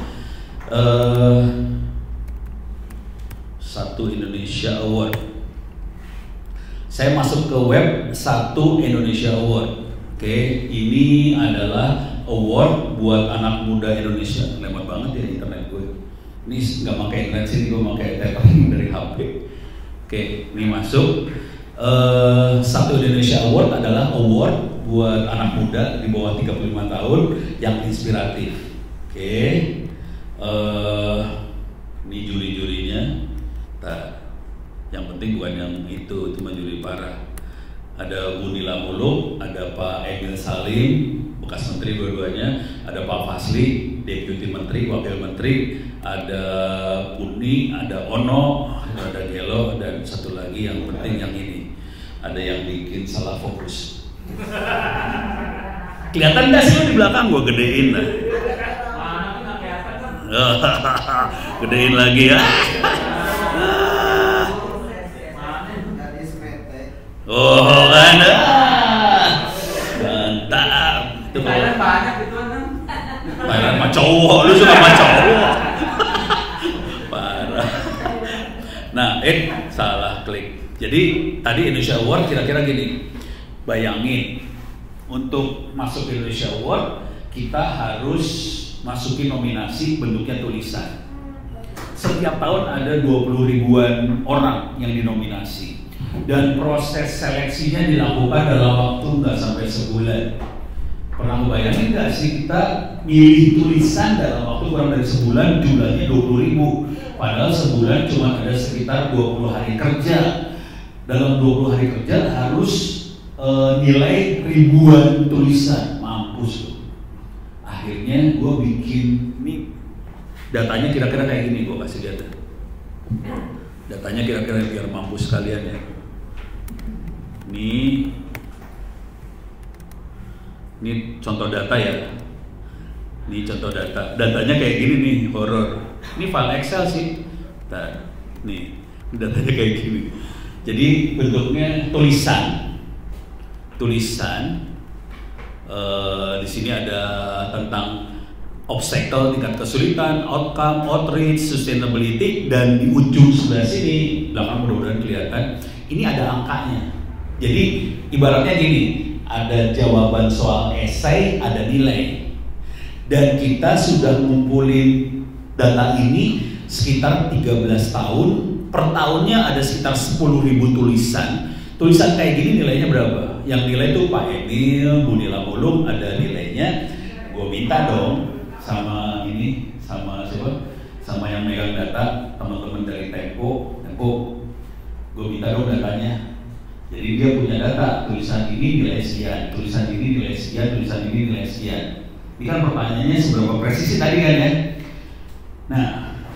1 Indonesia Award. Saya masuk ke web 1 Indonesia Award. Oke, ini adalah award buat anak muda Indonesia. Lemah banget ya internet gue. Ini nggak pakai internet sini, gue pakai tethering dari HP. Oke, ini masuk. 1 Indonesia Award adalah award buat anak muda di bawah 35 tahun yang inspiratif. Oke, ini juri-jurinya. Nah, yang penting bukan yang itu mah juri parah. Ada Bu Nila Muluk, ada Pak Emil Salim, bekas menteri dua-duanya, ada Pak Fasli, deputi menteri, wakil menteri, ada Puni, ada Ono, ada Gelo, dan satu lagi yang penting yang ini. Ada yang bikin salah fokus. Kelihatan nggak sih di belakang? Gue gedein lah. Gedein lagi ya. Oh kan, mantap. Itu banyak gitu kan? Thailand mah cowok, lu suka sama cowok. Parah. Nah, salah klik. Jadi tadi Indonesia Award kira-kira gini. Bayangin, untuk masuk Indonesia Award kita harus masukin nominasi bentuknya tulisan. Setiap tahun ada 20 ribuan orang yang dinominasi. Dan proses seleksinya dilakukan dalam waktu nggak sampai sebulan. Pernah bayangin nggak sih kita milih tulisan dalam waktu kurang dari sebulan, jumlahnya 20 ribu. Padahal sebulan cuma ada sekitar 20 hari kerja. Dalam 20 hari kerja harus nilai ribuan tulisan, mampus loh. Akhirnya gue bikin ini datanya kira-kira kayak gini, gue kasih lihat. Datanya kira-kira biar mampus kalian ya. Ini contoh data ya. Ini contoh data. Datanya kayak gini nih, horor. Ini file Excel sih. Nah, nih datanya kayak gini. Jadi bentuknya tulisan Di sini ada tentang obstacle, tingkat kesulitan, outcome, outreach, sustainability, dan di ujung sebelah sini, belakang mudah-mudahan kelihatan, ini ada angkanya. Jadi ibaratnya gini, ada jawaban soal esai, ada nilai. Dan kita sudah ngumpulin data ini sekitar 13 tahun, per tahunnya ada sekitar 10.000 tulisan. Tulisan kayak gini nilainya berapa? Yang nilai itu Pak Emil, Bu Nila Mulung ada nilainya. Gue minta dong sama ini, sama siapa? Sama yang megang data, teman-teman dari Tempo, gue minta dong datanya. Jadi dia punya data, tulisan ini nilai sekian, tulisan ini nilai sekian, tulisan ini nilai sekian. Ini kan pertanyaannya seberapa presisi tadi kan ya? Nah,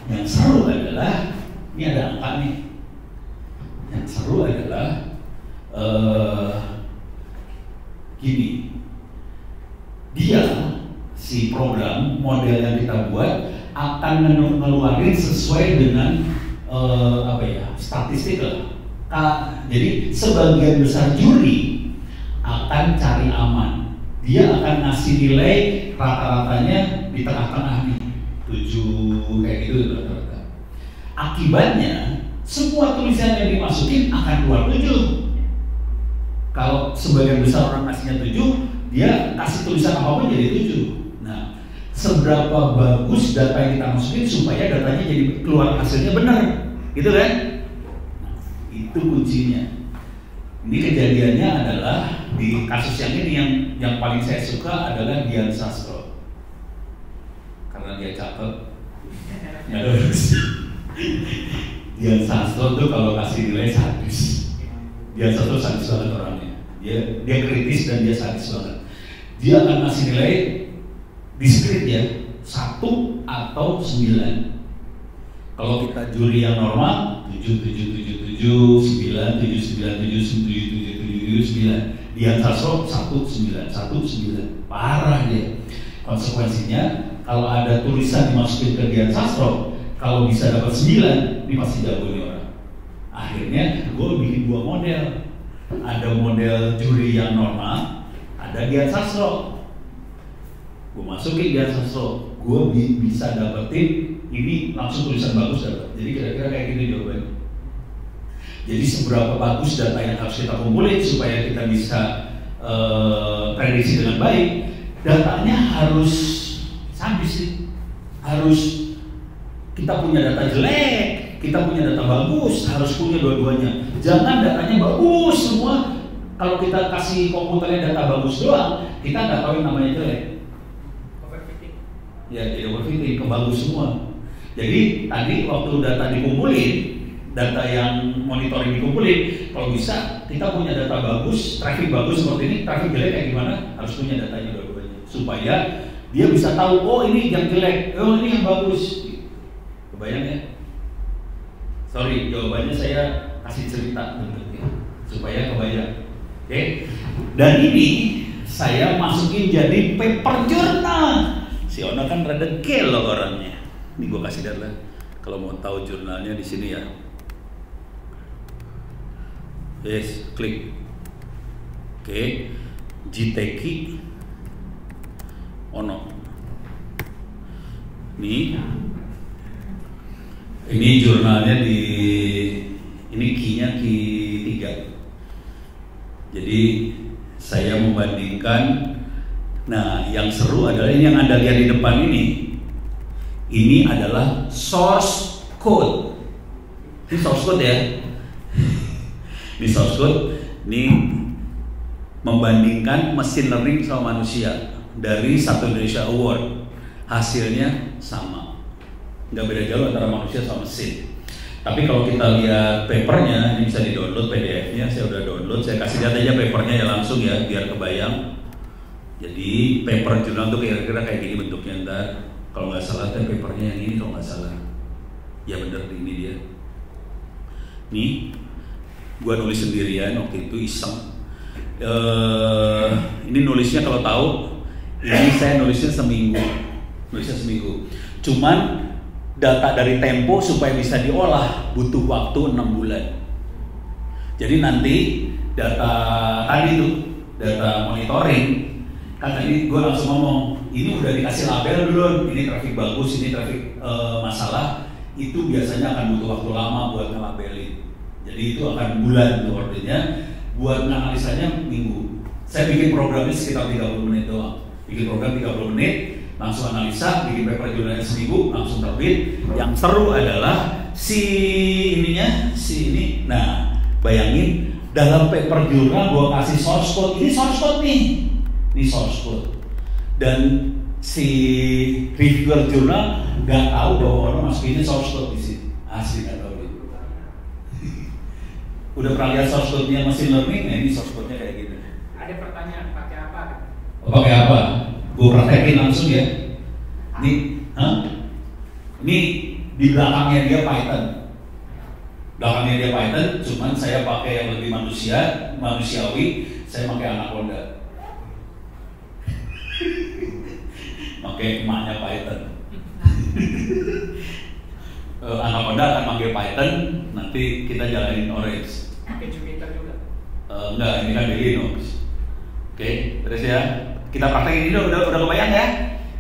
yang seru adalah, ini ada angka nih. Yang seru adalah gini, dia si program model yang kita buat akan ngeluarin sesuai dengan statistik lah. Jadi sebagian besar juri akan cari aman. Dia akan ngasih nilai rata-ratanya di tengah-tengah nih, 7 kayak gitu rata-rata. Akibatnya semua tulisan yang dimasukin akan keluar 7. Kalau sebagian besar orang ngasihnya 7, dia kasih tulisan apapun jadi 7. Nah, seberapa bagus data yang kita masukin supaya datanya jadi keluar hasilnya benar, gitu kan? Nah, itu kuncinya. Ini kejadiannya adalah di kasus yang ini yang paling saya suka adalah Dian Sastro, karena dia cakep. Dian Sastro tuh kalau kasih nilai sadis. Dia satu sadis banget orangnya. Dia kritis dan dia sadis banget. Dia akan ngasih nilai diskrit ya, 1 atau 9. Kalau kita juri yang normal 7, 7, 7, 7, 9, 7, 9, 7, 7, 7, 7, 9. Dian Sastro 1, 9, 1, 9. Parah dia. Konsekuensinya kalau ada tulisan dimasukin ke Dian Sastro, kalau bisa dapat 9, ini pasti jago nih orang. Akhirnya gue bikin 2 model. Ada model juri yang normal, ada Dian Sastro. Gue masukin Dian Sastro, gue bisa dapetin ini langsung tulisan bagus dapat. Jadi kira-kira kayak gini jawabannya. Jadi seberapa bagus data yang harus kita kumpulin supaya kita bisa prediksi dengan baik. Datanya harus sadis sih. Harus kita punya data jelek, kita punya data bagus, harus punya dua-duanya. Jangan datanya bagus semua. Kalau kita kasih komputernya data bagus doang, kita nggak tahu yang namanya jelek. Overfitting. Ya, jadi overfitting, kebagus semua. Jadi tadi waktu data dikumpulin, data yang monitoring dikumpulin, kalau bisa kita punya data bagus, traffic bagus seperti ini, traffic jelek kayak gimana, harus punya datanya dua-duanya. Supaya dia bisa tahu, oh ini yang jelek, oh ini yang bagus. Kebayang ya? Sorry, jawabannya saya kasih cerita bentuknya supaya kebayang. Oke? Dan ini saya masukin jadi paper jurnal. Si Ono kan rada gelo orangnya. Ini gue kasih data. Kalau mau tahu jurnalnya di sini ya. Yes, klik. Oke, Jiteki Ono. Ini jurnalnya ini key-nya key 3. Jadi saya membandingkan. Nah, yang seru adalah ini yang Anda lihat di depan ini. Ini adalah source code. Ini source code ya. Ini source code. Ini membandingkan mesin learning sama manusia dari Satu Indonesia Award. Hasilnya sama. Nggak beda jauh antara manusia sama mesin. Tapi kalau kita lihat papernya, ini bisa di-download PDF-nya. Saya udah download. Saya kasih lihat aja papernya ya langsung ya, biar kebayang. Jadi paper jurnal tuh kira-kira kayak gini bentuknya ntar. Kalau nggak salah kan papernya yang ini kalau nggak salah. Ya bener ini dia. Nih, gua nulis sendirian waktu itu iseng. Ini nulisnya kalau tahu, ini saya nulisnya seminggu. Cuman data dari Tempo supaya bisa diolah butuh waktu 6 bulan. Jadi nanti data tadi tuh, data monitoring Kan tadi gue langsung ngomong, ini udah dikasih label belum? Ini traffic bagus, ini traffic masalah. Itu biasanya akan butuh waktu lama buat ngelabelin. Jadi itu akan bulan tuh artinya. Buat analisanya minggu. Saya bikin programnya sekitar 30 menit doang. Bikin program 30 menit, langsung analisa, bikin paper jurnalnya seminggu, langsung terbit. Yang seru adalah si ini. Nah, bayangin dalam paper jurnal gue kasih source code. Ini source code nih. Ini source code. Dan si reviewer jurnal nggak tahu bahwa orang masukin ini source code di sini. Asli nggak tahu gitu. Udah pernah lihat source code-nya machine learning? Nah, ini source code-nya kayak gini. Ada pertanyaan pakai apa? Pakai apa? Gue praktekin langsung ya. Nih, ini di belakangnya dia Python. Belakangnya dia Python, cuman saya pakai yang lebih manusiawi. Saya pakai Anaconda. Pakai emaknya Python. Anaconda akan manggil Python, nanti kita jalanin Orange. Pakai Jupyter juga? Enggak, ini kan di Linux. Oke, terus ya. Kita praktek ini udah kebayang ya?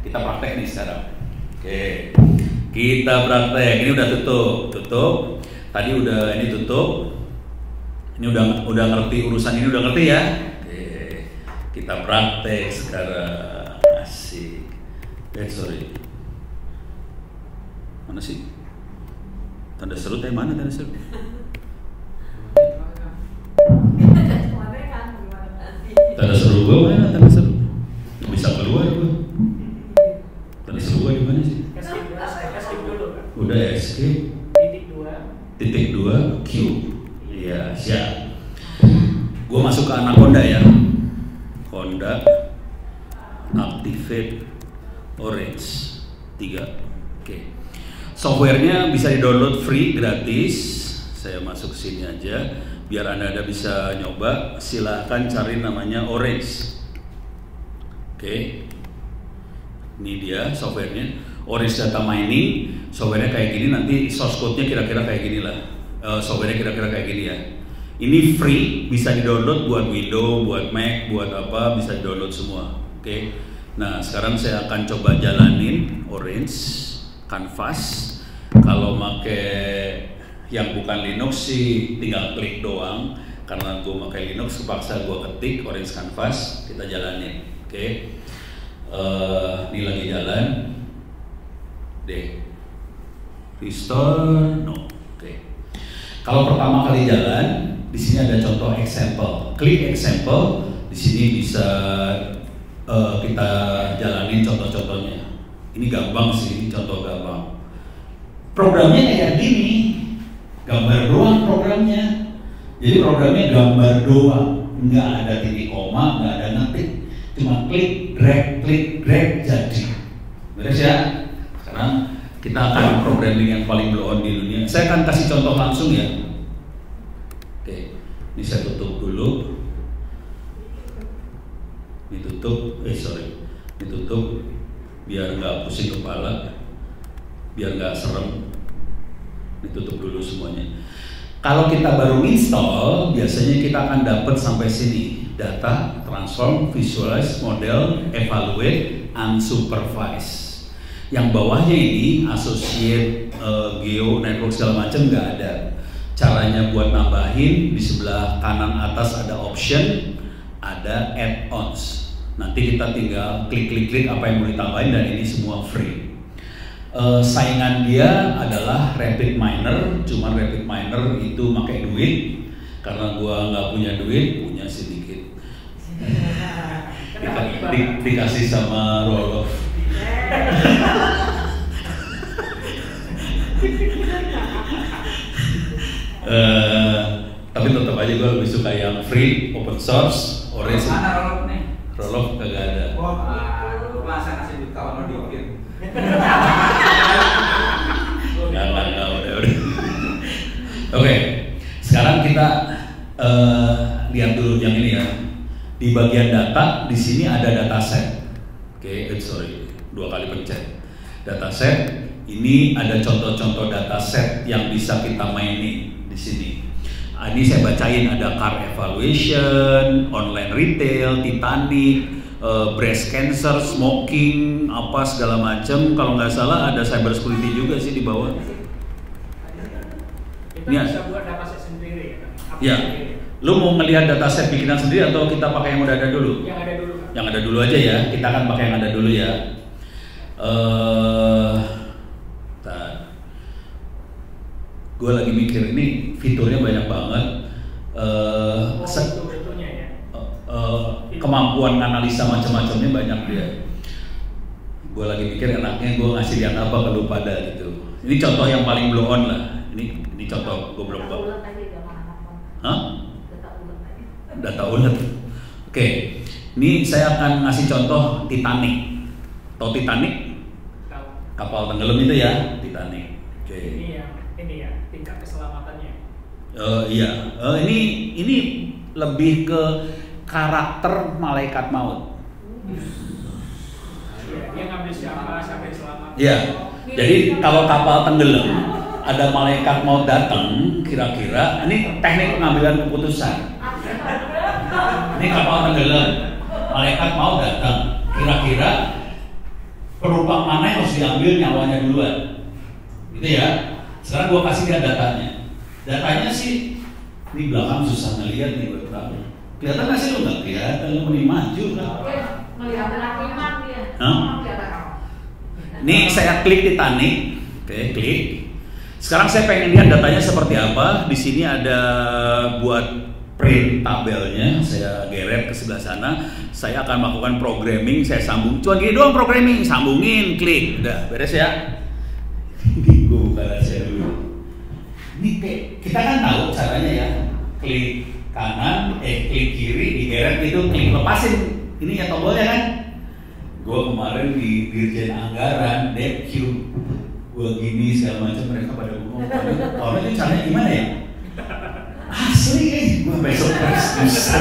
Kita praktek nih sekarang. Oke, kita praktek. Ini udah tutup. Tadi udah ini tutup. Ini udah ngerti urusan ini, udah ngerti ya? Oke, kita praktek sekarang. Asik. Sorry. Mana sih? Tanda seru teh mana tanda seru? Tanda seru gue mana tanda seru? Bisa keluar gue. Tanda seru gue di mana sih? Escape dulu kan? Udah escape. Titik 2 Q. Iya siap. Gue masuk ke Anaconda ya. Honda Activate Orange 3. Oke. Softwarenya bisa di-download free gratis. Saya masuk sini aja biar Anda bisa nyoba. Silahkan cari namanya Orange. Oke. Ini dia softwarenya. Orange Data Mining. Softwarenya kayak gini, nanti source code-nya kira-kira kayak gini lah. Softwarenya kira-kira kayak gini ya. Ini free, bisa di-download buat Windows, buat Mac, buat apa, bisa di-download semua. Oke. Nah, sekarang saya akan coba jalanin Orange Canvas. Kalau pakai yang bukan Linux sih tinggal klik doang. Karena gue pakai Linux, kepaksa gue ketik Orange Canvas, kita jalanin. Oke. Ini lagi jalan. Restore, no. Oke. Kalau pertama kali jalan, di sini ada contoh example. Klik example, di sini bisa kita jalanin contoh-contohnya. Ini gampang sih, contoh gampang. Programnya kayak gini, gambar doang programnya. Jadi programnya gambar doang, nggak ada titik koma, nggak ada ngetik, cuma klik drag jadi. Beres ya? Sekarang kita akan programming yang paling blow on di dunia. Saya akan kasih contoh langsung ya. Oke, ini saya tutup dulu. Ini tutup, ini tutup biar nggak pusing kepala, biar nggak serem. Ini tutup dulu semuanya. Kalau kita baru install, biasanya kita akan dapat sampai sini: data, transform, visualize, model, evaluate, unsupervised. Yang bawahnya ini associate, geo, network segala macam nggak ada. Caranya buat nambahin, di sebelah kanan atas ada option, ada add-ons. Nanti kita tinggal klik apa yang mau ditambahin, dan ini semua free. Saingan dia adalah RapidMiner, cuma RapidMiner itu pakai duit. Karena gua nggak punya duit, punya sedikit. Dikasih sama Roloff. Tapi tetap aja gue lebih suka yang free, open source, Orange. Mana Roloff nih? Roloff kagak ada. Wah, masa ngasih duit kawan lo dikit. Nggak, udah. Oke, sekarang kita lihat dulu yang ini ya. Di bagian data, di sini ada dataset. Oke, dua kali pencet. Dataset, ini ada contoh-contoh dataset yang bisa kita mainin di sini. Ini saya bacain, ada car evaluation, online retail, Titanic, breast cancer, smoking, apa segala macam. Kalau nggak salah ada cyber security juga sih di bawah. Kita Ya. bisa buat dataset sendiri kan? Ya. Lu mau ngelihat dataset bikinan sendiri atau kita pakai yang udah ada dulu? Yang ada dulu kan? Yang ada dulu aja ya. Kita akan pakai yang ada dulu ya. Gue lagi mikir ini fiturnya banyak banget. Fiturnya ya. Kemampuan analisa macam-macamnya banyak dia. Gue lagi mikir enaknya gue ngasih lihat apa ke lu pada gitu. Ini contoh yang paling blow on lah. Ini contoh gue belum tahu. Hah? Data ulet. Oke. Ini saya akan ngasih contoh Titanic. Tahu Titanic? Tahu. Kapal tenggelam itu ya, Titanic. Oke. Ini ya tingkat keselamatannya. Iya. Ini lebih ke karakter malaikat maut. Dia ngambil siapa sampai selamat. Iya. Jadi kalau kapal tenggelam, ada malaikat maut datang, kira-kira ini teknik pengambilan keputusan. Ini kapal tenggelam, malaikat maut datang, kira-kira penumpang mana yang harus diambil nyawanya duluan, gitu ya. Sekarang gua kasih lihat datanya. Datanya sih di belakang susah ngeliat nih buat berapa. Kelihatan nggak sih lu nggak kelihatan, lu mending maju kan? Hah? Ini saya klik Titanic, oke, klik. Sekarang saya pengen lihat datanya seperti apa. Di sini ada buat print tabelnya, saya geret ke sebelah sana. Saya akan melakukan programming, saya sambung. Cuma gini doang programming, sambungin, klik, udah beres ya. Gue buka saya dulu. Ini kita kan tahu caranya ya, klik kanan, klik kiri, digeret gitu, klik lepasin. Ini ya tombolnya kan. Gue kemarin di Dirjen Anggaran, DQ, gue gini segala macam, mereka pada ngomong, kalau itu caranya gimana ya? Asli, gue besok terus.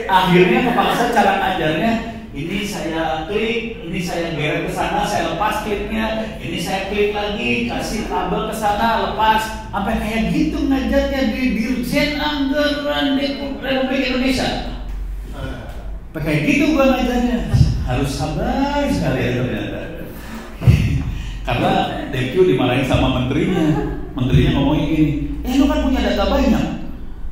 Akhirnya kepaksa cara ngajarnya, ini saya klik, ini saya geret ke sana, saya lepas kliknya, ini saya klik lagi, kasih tabel ke sana, lepas, sampai kayak gitu ngajarnya di Dirjen Anggaran Republik Indonesia. Kayak gitu gua ngajarnya, harus sabar sekali ya ternyata. Karena DQ dimarahin sama menterinya ngomongin gini, lu kan punya data banyak.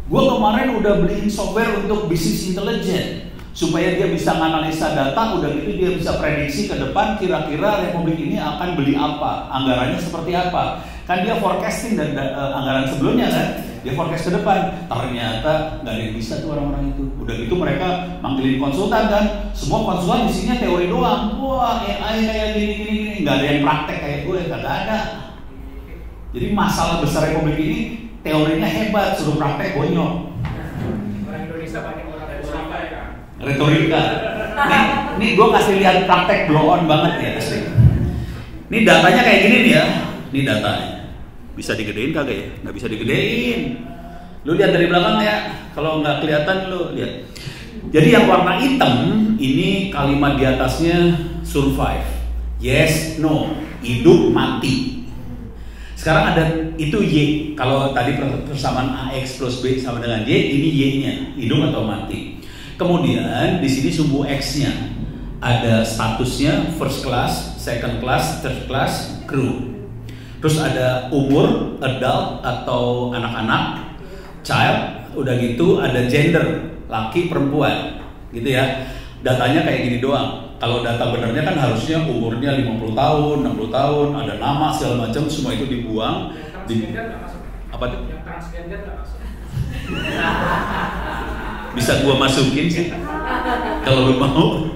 Gua kemarin udah beliin software untuk bisnis intelijen supaya dia bisa menganalisa data, udah gitu dia bisa prediksi ke depan kira-kira Republik ini akan beli apa, anggarannya seperti apa. Kan dia forecasting dan anggaran sebelumnya kan. Dia forecast ke depan, ternyata nggak ada yang bisa tuh orang-orang itu. Udah gitu mereka manggilin konsultan kan, semua konsultan isinya teori doang. Wah, AI kayak gini, nggak ada yang praktek kayak gue, nggak ada. Jadi masalah besar Republik ini teorinya hebat, suruh praktek bonyok. Orang Indonesia banyak orang retorika ya. Retorika. Nih gue kasih lihat praktek blow on banget ya asli. Ini datanya kayak gini nih ya, ini datanya. Bisa digedein kagak ya? Nggak bisa digedein. Lu lihat dari belakang ya. Kalau nggak kelihatan lu lihat. Jadi yang warna hitam ini kalimat di atasnya survive, yes, no, hidup, mati. Sekarang ada itu Y. Kalau tadi persamaan AX plus B sama dengan Y, ini Y-nya, hidup atau mati. Kemudian di sini sumbu X-nya ada statusnya first class, second class, third class, crew. Terus ada umur, adult atau anak-anak, child, udah gitu ada gender, laki, perempuan, gitu ya. Datanya kayak gini doang. Kalau data benernya kan harusnya umurnya 50 tahun, 60 tahun, ada nama segala macam, semua itu dibuang. Transgender nggak masuk. Apa tuh? Yang transgender nggak masuk. Bisa gua masukin sih, kalau lu mau.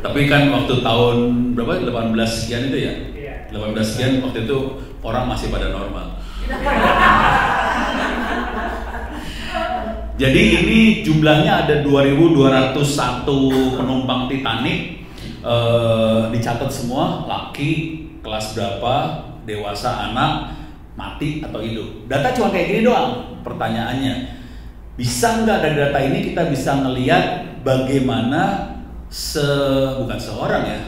Tapi kan waktu tahun berapa? 18 sekian itu ya? 18 sekian waktu itu orang masih pada normal. Jadi ini jumlahnya ada 2.201 penumpang Titanic, dicatat semua laki, kelas berapa, dewasa, anak, mati atau hidup. Data cuma kayak gini doang. Pertanyaannya, bisa nggak dari data ini kita bisa ngelihat bagaimana bukan seorang ya,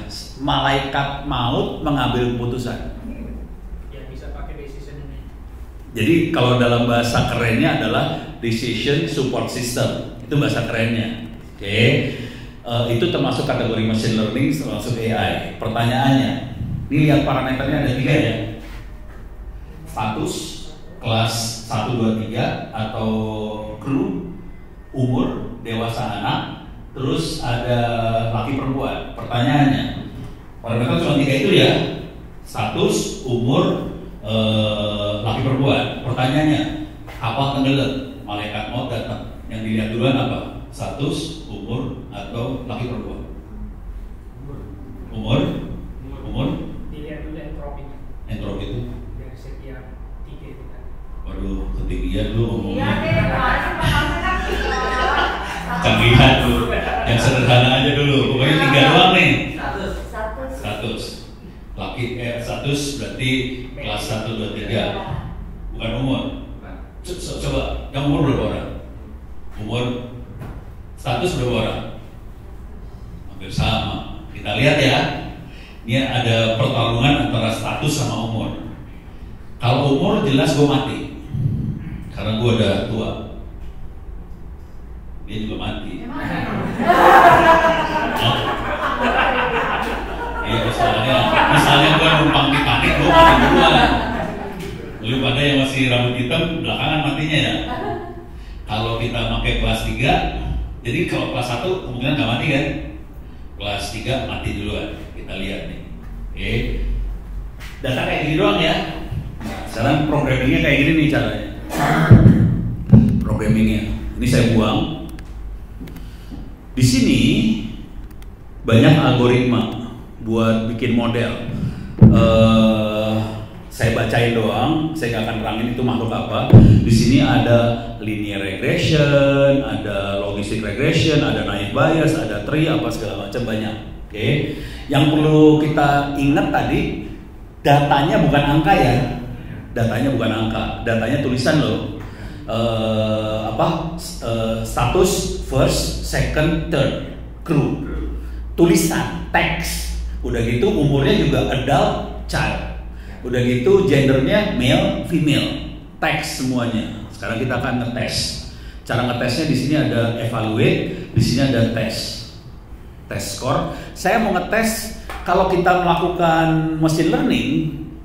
malaikat maut mengambil keputusan? Ya bisa pakai decision ini. Jadi kalau dalam bahasa kerennya adalah decision support system, itu bahasa kerennya. Oke. Itu termasuk kategori machine learning, termasuk AI. Pertanyaannya, ini lihat parameternya ada 3 ya. Status, kelas 1, 2, 3 atau kru, umur, dewasa anak, terus ada laki perempuan. Pertanyaannya, parameter cuma 3 itu ya. Status, umur, laki perempuan. Pertanyaannya, apa tenggelam? Malaikat maut datang. Yang dilihat duluan apa? Status, umur, atau laki perempuan? Umur? Dilihat dulu entropinya. Entropi itu? Dari setiap 3 itu kan. Waduh, ketinggian lu ngomongnya. Iya deh, makasih Canggihan dulu. Yang sederhana aja dulu. Pokoknya 3 doang nih. Status. Laki status berarti kelas 1, 2, 3. Bukan umur. Coba, yang umur berapa orang? Umur, status berapa orang? Hampir sama. Kita lihat ya. Ini ada pertarungan antara status sama umur. Kalau umur jelas gue mati, karena gue udah tua. Dia juga mati. Ya, misalnya gue numpang Titanic, gue mati duluan. Lu pada yang masih rambut hitam belakangan matinya ya. Kalau kita pakai kelas 3, jadi kalau kelas 1 kemungkinan nggak mati kan? Kelas 3 mati duluan. Kita lihat nih. Oke. Data kayak gini doang ya. Sekarang programmingnya kayak gini nih caranya. Programmingnya. Ini saya buang. Di sini banyak algoritma buat bikin model. Saya bacain doang, saya nggak akan terangin itu makhluk apa. Di sini ada linear regression, ada logistic regression, ada naive bayes, ada tree, apa segala macam banyak. Oke. Yang perlu kita ingat tadi, datanya bukan angka ya. Datanya bukan angka, datanya tulisan loh. Status first, second, third, crew. Tulisan, teks. Udah gitu umurnya juga adult, child. Udah gitu gendernya male, female, teks semuanya. Sekarang kita akan ngetes. Cara ngetesnya di sini ada evaluate, di sini ada test score. Saya mau ngetes kalau kita melakukan machine learning,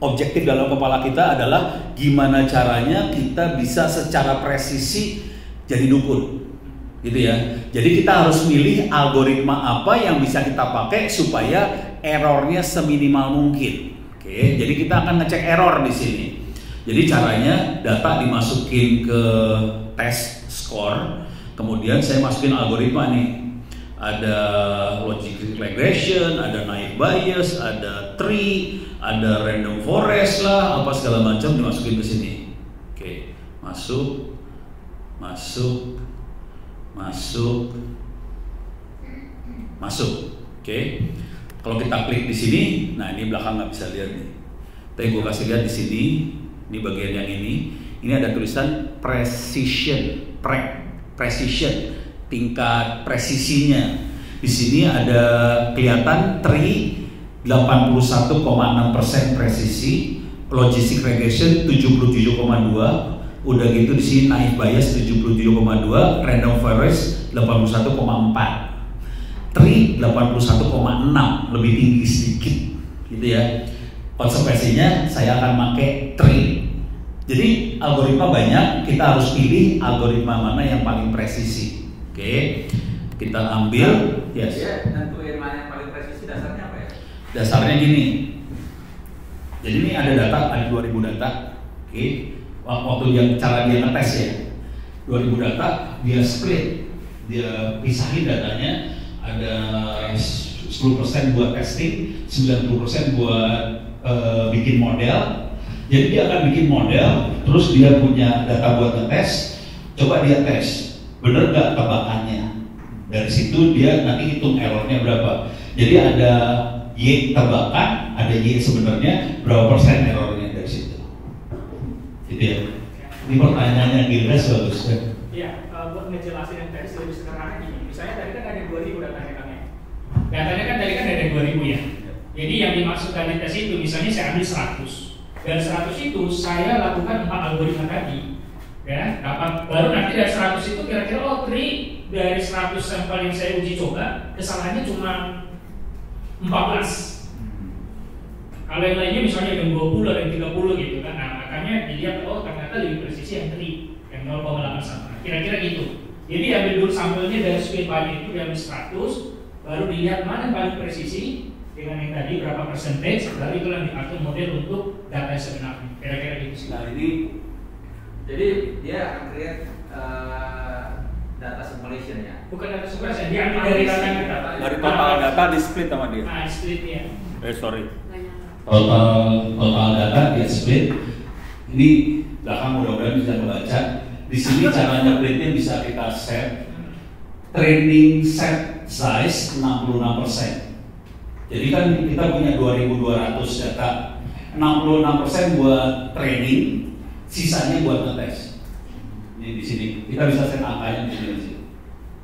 objektif dalam kepala kita adalah gimana caranya kita bisa secara presisi jadi dukun, gitu ya. Jadi kita harus milih algoritma apa yang bisa kita pakai supaya errornya seminimal mungkin. Oke, jadi kita akan ngecek error di sini. Jadi caranya data dimasukin ke test score, kemudian saya masukin algoritma nih. Ada logistic regression, ada naive bayes, ada tree, ada random forest lah, apa segala macam dimasukin ke sini. Oke, masuk. Oke. Kalau kita klik di sini, nah ini belakang nggak bisa lihat nih. Tapi gue kasih lihat di sini, ini bagian yang ini ada tulisan precision, tingkat presisinya. Di sini ada kelihatan tree 81,6% presisi, logistic regression 77,2, udah gitu di sini naive bayes 77,2, random forest 81,4. Tree 81,6, lebih tinggi sedikit, gitu ya. Konsekuensinya saya akan pakai tree. Jadi algoritma banyak, kita harus pilih algoritma mana yang paling presisi. Oke, kita ambil. Yes. Dia tentuin mana yang paling presisi, dasarnya apa ya? Dasarnya gini. Jadi ini ada data, ada 2000 data. Oke, waktu cara dia ngetes ya, 2000 data dia split, dia pisahin datanya. Ada 10% buat testing, 90% buat bikin model. Jadi dia akan bikin model, terus dia punya data buat ngetes. Coba dia tes, bener nggak tebakannya? Dari situ dia nanti hitung errornya berapa. Jadi ada Y tebakan, ada Y sebenarnya, berapa persen errornya dari situ. Gitu ya. Ini pertanyaannya Gildas bagus kan? Iya, buat ngejelasin yang tadi lebih sederhana gini. Misalnya tadi kan ada 2000 datanya kan ya. Datanya kan tadi kan ada 2000 ya. Jadi yang dimaksud dari tes itu misalnya saya ambil 100. Dari 100 itu saya lakukan 4 algoritma tadi, ya, dapat baru nanti dari 100 itu kira-kira dari 100 sampel yang saya uji coba kesalahannya cuma 14. Kalau yang lainnya misalnya yang 20 dan 30 gitu kan, nah makanya dilihat ternyata lebih presisi yang yang 0,8 sama, kira-kira gitu. Jadi ambil dulu sampelnya dari split banyak itu diambil 100, baru dilihat mana yang paling presisi dengan yang tadi berapa persentage, lalu itu yang diatur model untuk data yang sebenarnya, kira-kira gitu sih. Nah ini jadi dia akan create data simulation ya? Bukan data simulation, dia ambil dari data kita. Dari total data di split sama dia. Nah, split ya. Sorry. Total data dia split. Ini belakang mudah-mudahan bisa membaca. Di sini cara nyeplinnya bisa kita set. Training set size 66%. Jadi kan kita punya 2.200 data, 66% buat training, sisanya buat ngetes. Ini di sini kita bisa set angkanya di sini,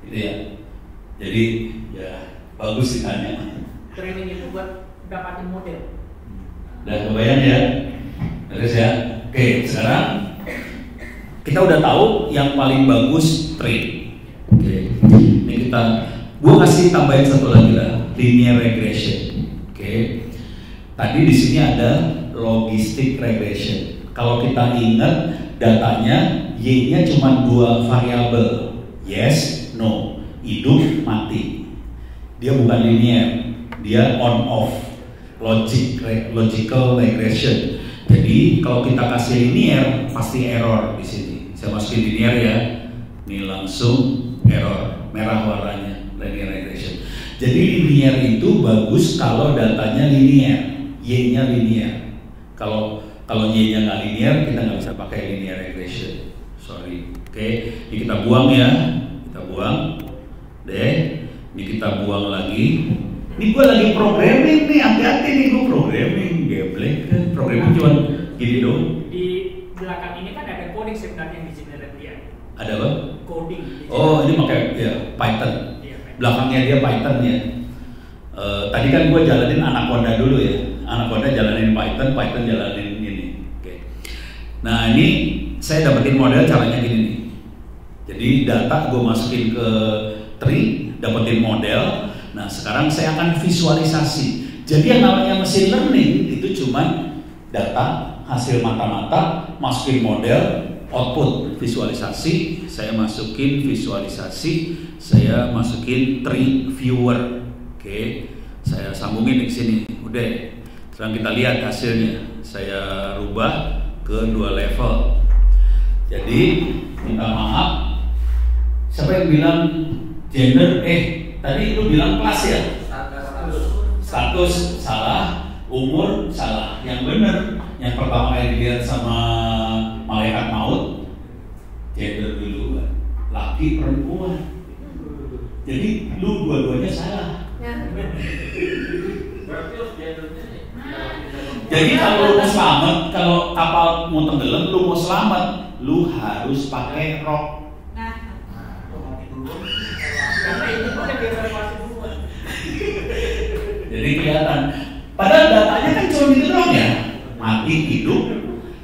gitu ya. Jadi ya bagus ditanya. Training itu buat dapatin model. Udah kebayang ya, terus ya. Oke, sekarang kita udah tahu yang paling bagus train. Oke, ini gua kasih tambahin satu lagi lah. Linear regression. Oke. Tadi di sini ada logistic regression. Kalau kita ingat datanya Y-nya cuma 2 variabel. Yes, no. Hidup, mati. Dia bukan linear. Dia on off. Logical regression. Jadi kalau kita kasih linear pasti error di sini. Saya masukin linear ya. Ini langsung error. Merah warnanya linear regression. Jadi linear itu bagus kalau datanya linear, Y-nya linear. Kalau Y-nya nggak linear, kita nggak bisa pakai linear regression. Sorry. Oke, ini kita buang ya, kita buang. Ini kita buang lagi. Ini gue lagi programming nih, hati-hati nih gue programming, geblek. Programming cuma gini dong. Di belakang ini kan ada coding sebenarnya yang di generate dia. Ada apa? Coding. Oh, ini pakai ya Python. Belakangnya dia Python ya. Tadi kan gue jalanin Anaconda dulu ya. Anaconda jalanin Python jalanin ini. Oke. Nah ini saya dapetin model caranya gini nih. Jadi data gue masukin ke tree, dapetin model. Nah sekarang saya akan visualisasi. Jadi yang namanya machine learning itu cuma data hasil mata-mata, masukin model, output visualisasi, saya masukin visualisasi, saya masukin tree viewer. Oke, saya sambungin di sini. Udah. Sekarang kita lihat hasilnya. Saya rubah ke 2 level. Jadi minta maaf. Siapa yang bilang gender? Tadi lu bilang kelas ya? Status salah, umur salah. Yang benar, yang pertama kali dilihat sama malaikat maut, gender dulu, laki perempuan. Jadi lu dua-duanya salah. Jadi kalau lu mau selamat, kalau kapal mau tenggelam, lu mau selamat, lu harus pakai rok. Karena itu kan dievaluasi duluan. Jadi kelihatan. Padahal datanya kan cuma gitu doang ya. Mati, hidup,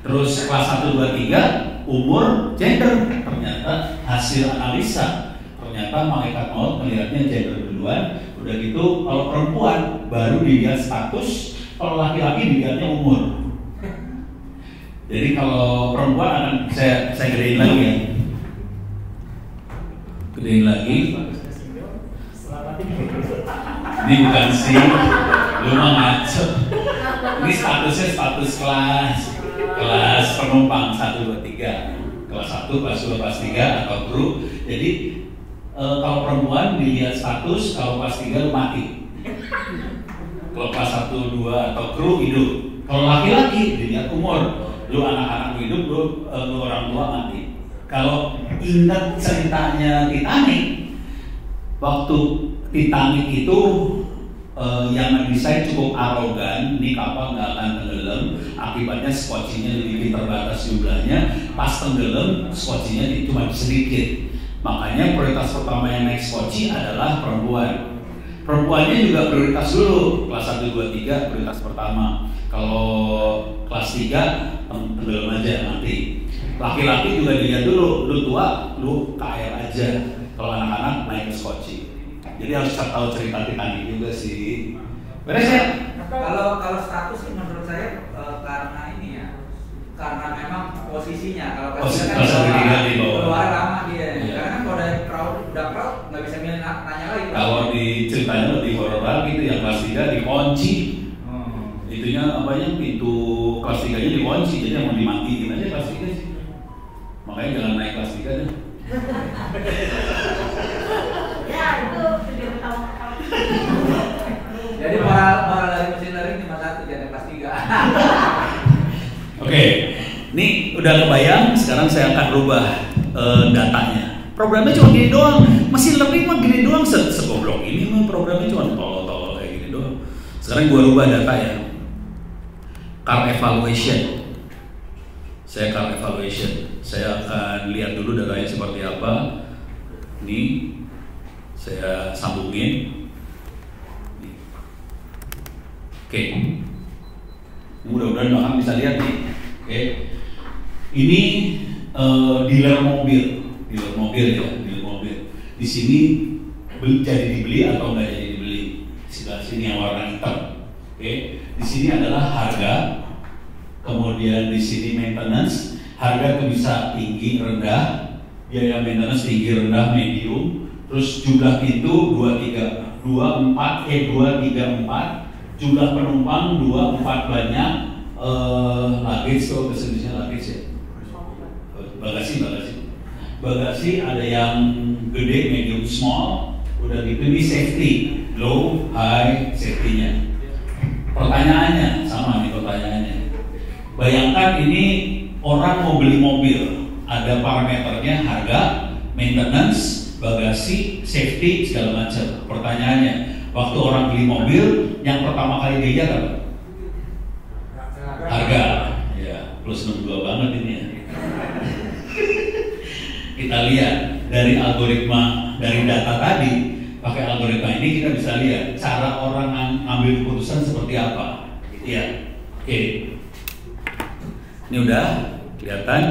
terus kelas 1, 2, 3, umur, gender. Ternyata hasil analisa, ternyata malaikat maut melihatnya gender duluan. Udah gitu kalau perempuan baru dilihat status, kalau laki-laki dilihatnya umur. Jadi kalau perempuan akan saya gedein lagi ya. Gedein lagi. Ini bukan sih, lu mah ngaco. Ini statusnya status kelas penumpang 1, 2, 3, kelas 1, kelas 2, kelas 3 atau kru. Jadi kalau perempuan dilihat status, kalau kelas 3 lu mati. Kalau kelas 1, 2 atau kru hidup. Kalau laki-laki dilihat umur, lu anak-anak hidup, lu orang tua mati. Kalau ingat ceritanya Titanic, waktu Titanic itu yang mendesain cukup arogan, ini kapal nggak akan tenggelam, akibatnya skocinya lebih terbatas jumlahnya, pas tenggelam skocinya cuma sedikit. Makanya prioritas pertama yang naik skoci adalah perempuan. Perempuannya juga prioritas dulu, kelas 1, 2, 3 prioritas pertama. Kalau kelas 3 tenggelam aja nanti. Laki-laki juga dilihat dulu, lu tua, lu ke air aja. Kalau anak-anak naik ke skoci. Jadi harus tahu cerita Titanic juga sih. Beres ya? Kalau status sih menurut saya karena ini ya, karena memang posisinya. Kalau kelas 3 kan keluar lama dia. Iya. Karena kan kalau dari udah crowd nggak bisa nanya lagi. Kalau di ceritanya lebih horor lagi itu yang kelas 3 dikunci. Itunya apanya, pintu kelas 3-nya dikunci, jadi mau dimatiin aja kelas 3 sih. Makanya jangan naik kelas 3 deh. Ya itu video pertama. Jadi moral dari mesin learning cuma satu, jangan kelas 3. Oke, ini udah kebayang. Sekarang saya akan rubah datanya. Programnya cuma gini doang. Mesin learning mah gini doang. Segoblok ini mah programnya cuma tolol-tolol kayak gini doang. Sekarang gua rubah data ya. Car evaluation. Saya car evaluation. Saya akan lihat dulu datanya seperti apa. Ini saya sambungin. Oke. Mudah-mudahan Bang bisa lihat nih. Oke. Ini dealer mobil ya, dealer mobil. Di sini jadi dibeli atau nggak jadi dibeli. Sebelah sini yang warna hitam. Oke. Di sini adalah harga. Kemudian di sini maintenance, harga bisa tinggi, rendah, biaya maintenance tinggi, rendah, medium, terus jumlah pintu 2, 3, 4, jumlah penumpang 2, 4 banyak, luggage, kalau keseluruhannya luggage ya, bagasi ada yang gede, medium, small, udah gitu ini safety, low, high, safety-nya. Pertanyaannya sama nih pertanyaannya. Bayangkan ini orang mau beli mobil, ada parameternya harga, maintenance, bagasi, safety, segala macam. Pertanyaannya, waktu orang beli mobil, yang pertama kali dia lihat apa? Harga. Ya, plus 62 banget ini ya. Kita lihat dari algoritma, dari data tadi, pakai algoritma ini kita bisa lihat cara orang ngambil keputusan seperti apa. Ya, oke. Ini udah kelihatan.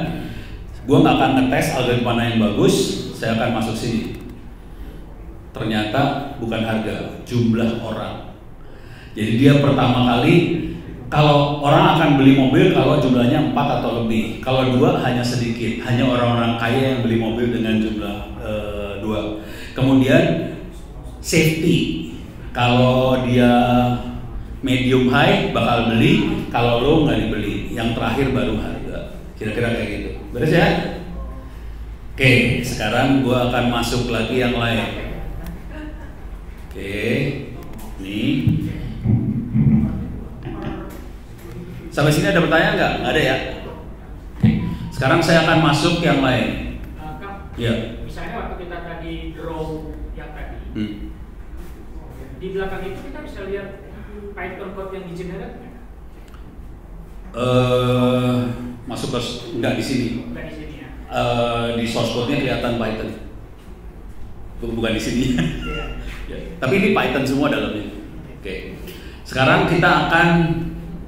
Gua nggak akan ngetes algoritma yang bagus. Saya akan masuk sini. Ternyata bukan harga, jumlah orang. Jadi dia pertama kali, kalau orang akan beli mobil kalau jumlahnya 4 atau lebih. Kalau 2 hanya sedikit, hanya orang-orang kaya yang beli mobil dengan jumlah 2. Kemudian safety, kalau dia medium high bakal beli, kalau low nggak dibeli. Yang terakhir baru harga. Kira-kira kayak gitu. Beres ya? Oke, sekarang gua akan masuk lagi yang lain. Oke, nih. Sampai sini ada pertanyaan nggak? Nggak ada ya? Oke. Sekarang saya akan masuk yang lain. Ya. Misalnya waktu kita tadi draw yang tadi, di belakang itu kita bisa lihat Python code yang di-generate. Masuk ke enggak di sini. Bukan di sini ya. Di source code-nya kelihatan Python. Bukan di sini. Ya. Tapi ini Python semua dalamnya. Oke. Sekarang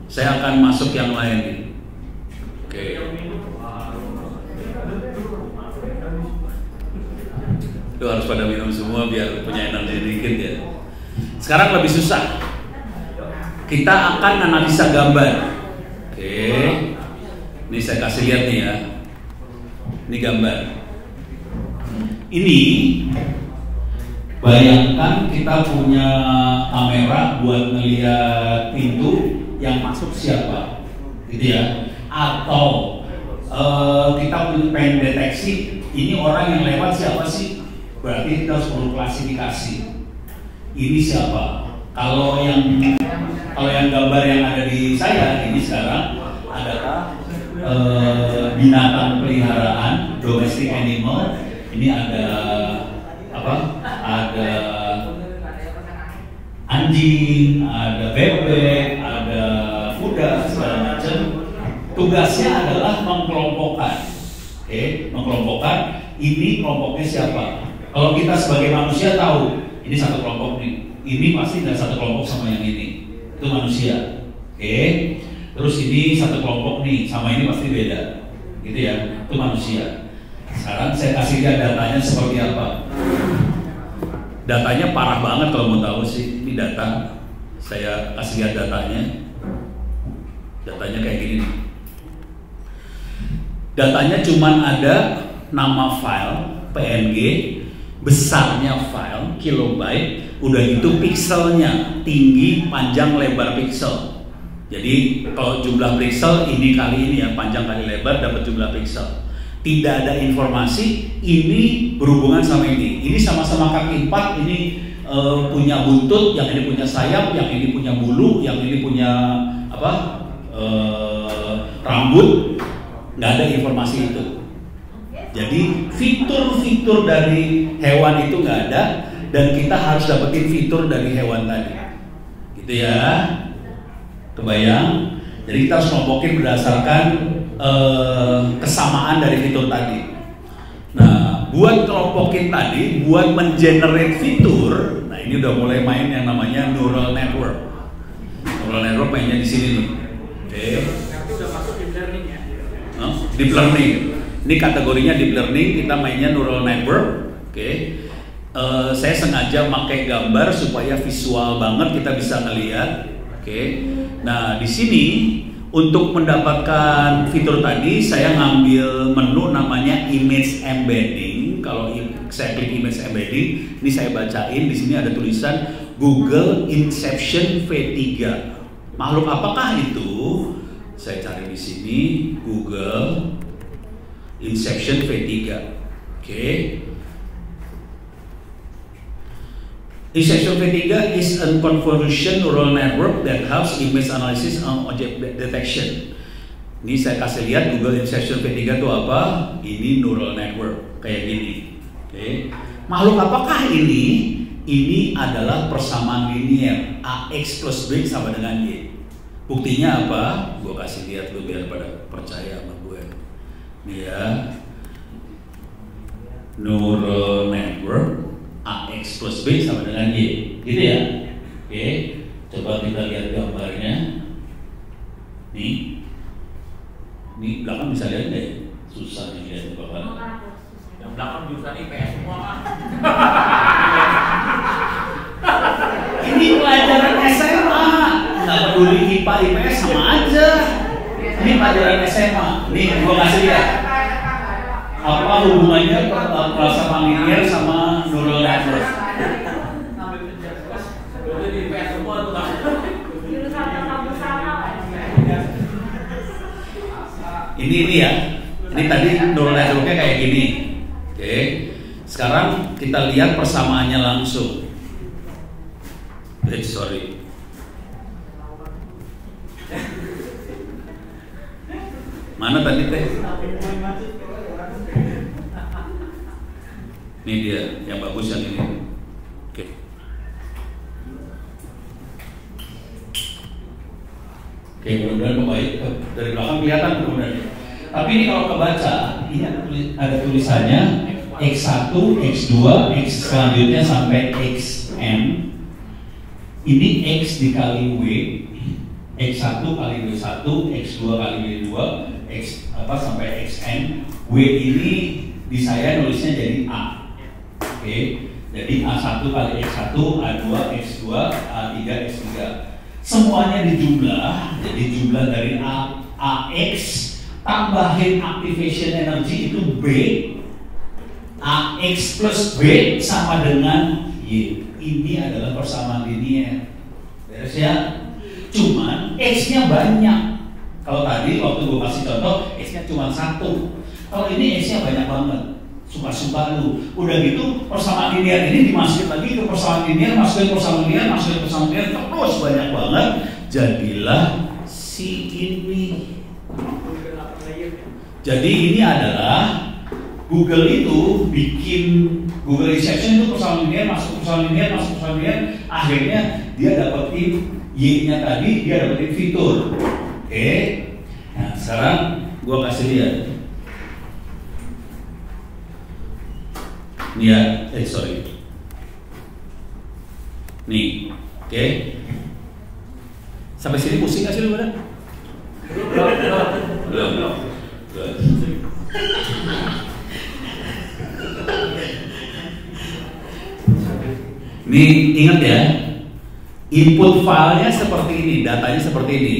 saya akan masuk yang lain nih. Oke. Lu harus pada minum semua biar punya energi dikit ya. Sekarang lebih susah. Kita akan analisa gambar. Oke. Ini saya kasih lihat nih ya. Ini gambar. Ini bayangkan kita punya kamera buat ngeliat pintu yang masuk siapa, gitu ya. Atau kita pengen deteksi ini orang yang lewat siapa sih. Berarti kita harus perlu klasifikasi. Ini siapa? Kalau yang gambar yang ada di saya ini sekarang adalah binatang peliharaan, domestic animal. Ini ada apa? Ada anjing, ada bebek, ada kuda, segala macam. Tugasnya adalah mengkelompokkan. Oke, mengkelompokkan. Ini kelompoknya siapa? Kalau kita sebagai manusia tahu ini satu kelompok nih. Ini pasti nggak satu kelompok sama yang ini. Itu manusia. Oke. Terus ini satu kelompok nih, sama ini pasti beda, gitu ya. Itu manusia. Sekarang saya kasih lihat datanya seperti apa. Datanya parah banget kalau mau tahu sih. Ini data. Saya kasih lihat datanya. Datanya kayak gini nih. Datanya cuman ada nama file PNG, besarnya file kilobyte, udah gitu pixelnya, tinggi, panjang, lebar pixel. Jadi kalau jumlah pixel ini kali ini ya, panjang kali lebar dapat jumlah pixel. Tidak ada informasi ini berhubungan sama ini. Ini sama-sama kaki 4, ini punya buntut, yang ini punya sayap, yang ini punya bulu, yang ini punya apa? Rambut. Nggak ada informasi itu. Jadi fitur-fitur dari hewan itu nggak ada, dan kita harus dapetin fitur dari hewan tadi. Gitu ya. Kebayang? Jadi kita harus kelompokin berdasarkan kesamaan dari fitur tadi. Nah, buat kelompokin tadi, buat mengenerate fitur, nah ini udah mulai main yang namanya neural network. Neural network mainnya di sini nih. Oke. Nanti udah masuk deep learning ya. Deep learning. Ini kategorinya deep learning, kita mainnya neural network. Oke. Saya sengaja pakai gambar supaya visual banget kita bisa ngelihat. Oke. Nah, di sini untuk mendapatkan fitur tadi saya ngambil menu namanya image embedding. Kalau saya klik image embedding, ini saya bacain, di sini ada tulisan Google Inception V3. Makhluk apakah itu? Saya cari di sini Google Inception V3. Oke. Inception V3 is a convolution neural network that helps image analysis and object detection. Ini saya kasih lihat Google Inception V3 itu apa? Ini neural network kayak gini. Oke. Makhluk apakah ini? Ini adalah persamaan linear AX plus B sama dengan Y. Buktinya apa? Gue kasih lihat lu biar pada percaya sama gue. Nih ya, neural network AX plus B sama dengan Y, gitu ya. Oke, coba kita lihat gambarnya. Nih, ini belakang bisa lihat deh. Susah nih lihat bapak. Yang belakang jurusan IPS semua kan. Ini pelajaran SMA, nggak peduli IPA IPS sama aja. Ini pelajaran SMA. Nih, gua kasih lihat. Apa hubungannya perasaan linear sama neural network? Ini ya. Ini tadi neural networknya kayak gini. Oke. Sekarang kita lihat persamaannya langsung. Sorry. Mana tadi teh? Ini dia yang bagus yang ini. Oke. Oke, mudah-mudahan membaik. Dari belakang kelihatan mudah-mudahan. Tapi ini kalau kebaca, ini ada tulisannya X1, X2, X selanjutnya sampai XN. Ini X dikali W, X1 kali W1, X2 kali W2, X apa sampai XN. W ini di saya nulisnya jadi A. Oke, jadi A1 kali X1, A2, X2, A3, X3. Semuanya dijumlah, jadi jumlah dari AX tambahin activation energy itu B. AX plus B sama dengan Y. Ini adalah persamaan linear. Beres ya? Cuman X-nya banyak. Kalau tadi waktu gue kasih contoh, X-nya cuma 1. Kalau ini X-nya banyak banget. Suka-suka lu. Udah gitu persamaan linear ini dimasukin lagi ke persamaan linear, masukin persamaan linear, masukin persamaan linear, terus banyak banget. Jadilah si ini. Jadi ini adalah Google itu bikin Google Inception itu persamaan linear, masuk persamaan linear, masuk persamaan linear, akhirnya dia dapetin Y-nya tadi, dia dapetin fitur. Oke. Nah, sekarang gua kasih lihat. Nih ya, sorry. Nih, oke. Sampai sini pusing nggak sih lu pada? Belum. Ini ingat ya, input filenya seperti ini, datanya seperti ini.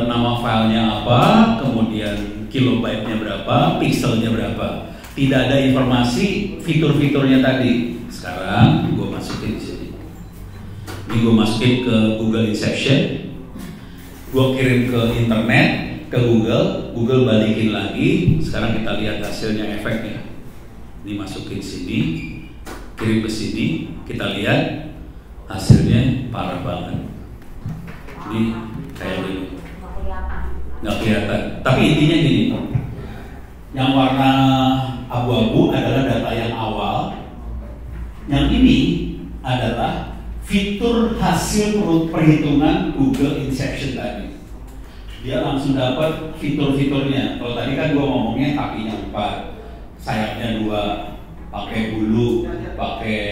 Nama filenya apa, kemudian kilobyte-nya berapa, pixelnya berapa. Tidak ada informasi fitur-fiturnya tadi. Sekarang gue masukin di sini. Ini gue masukin ke Google Inception. Gue kirim ke internet, ke Google balikin lagi. Sekarang kita lihat hasilnya, efeknya. Ini masukin sini, kirim ke sini, kita lihat hasilnya parah banget. Ini kayak gini. Nggak kelihatan. Tapi intinya gini, yang warna abu-abu adalah data yang awal. Yang ini adalah fitur hasil perhitungan Google Inception tadi. Dia langsung dapat fitur-fiturnya. Kalau tadi kan gua ngomongnya kakinya 4, sayapnya 2, pakai bulu, pakai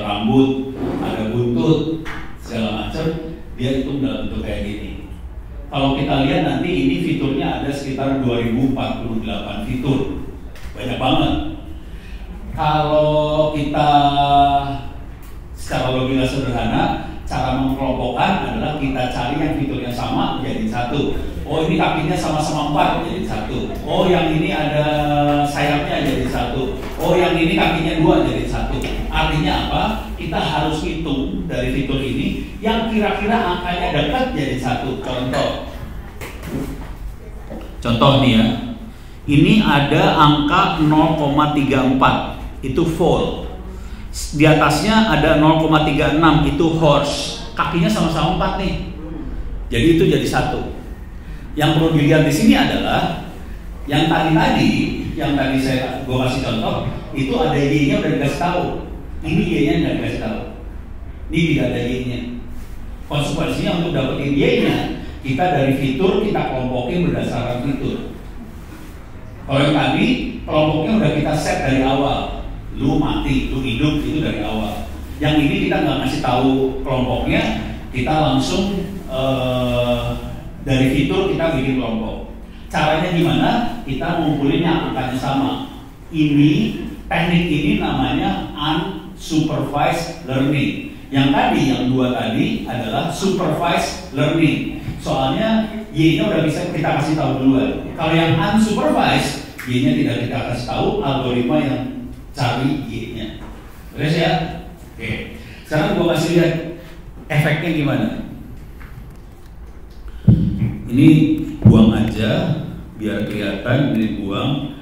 rambut, ada buntut, segala macam. Dia hitung dalam bentuk kayak gini. Kalau kita lihat nanti ini fiturnya ada sekitar 2048 fitur, banyak banget. Kalau kita secara logika sederhana, cara mengkelompokkan adalah kita cari yang fiturnya sama jadi satu. Oh ini kakinya sama-sama 4 jadi satu. Oh yang ini ada sayapnya jadi satu. Oh yang ini kakinya 2 jadi satu. Artinya apa? Kita harus hitung dari fitur ini yang kira-kira angkanya dekat jadi satu. Contoh nih ya. Ini ada angka 0,34, itu foal. Di atasnya ada 0,36, itu horse. Kakinya sama-sama 4 nih. Jadi itu jadi satu. Yang perlu dilihat di sini adalah yang tadi gue kasih contoh, itu ada y-nya udah dikasih tahu. Ini y-nya nggak dikasih tahu. Ini tidak ada y-nya. Konsekuensinya untuk dapetin y-nya, kita dari fitur kita kelompokin berdasarkan fitur. Kalau yang tadi kelompoknya udah kita set dari awal. Lu mati, lu hidup, itu dari awal. Yang ini kita nggak ngasih tahu kelompoknya, kita langsung dari fitur kita bikin kelompok. Caranya gimana? Kita ngumpulin yang angkanya sama. Teknik ini namanya unsupervised learning. Yang tadi, yang 2 tadi adalah supervised learning. Soalnya y-nya udah bisa kita kasih tahu duluan. Kalau yang unsupervised, y-nya tidak kita kasih tahu, algoritma yang cari y-nya. Terus ya? Oke. Sekarang gua kasih lihat efeknya gimana. Ini buang aja biar kelihatan, ini buang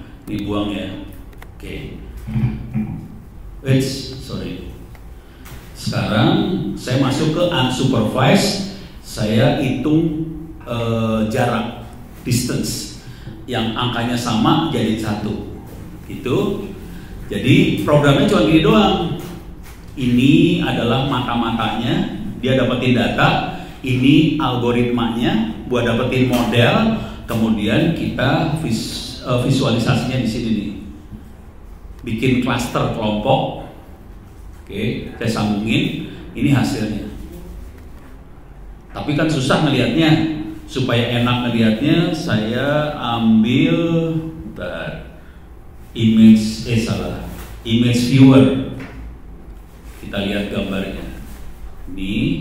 ya. Oke. Sorry. Sekarang saya masuk ke unsupervised, saya hitung jarak, distance, yang angkanya sama jadi 1. Gitu. Jadi programnya cuma gini doang. Ini adalah mata-matanya, dia dapetin data. Ini algoritmanya buat dapetin model. Kemudian kita visualisasinya di sini nih. Bikin klaster kelompok. Oke, saya sambungin. Ini hasilnya. Tapi kan susah ngelihatnya. Supaya enak ngelihatnya, saya ambil image viewer. Kita lihat gambarnya. Ini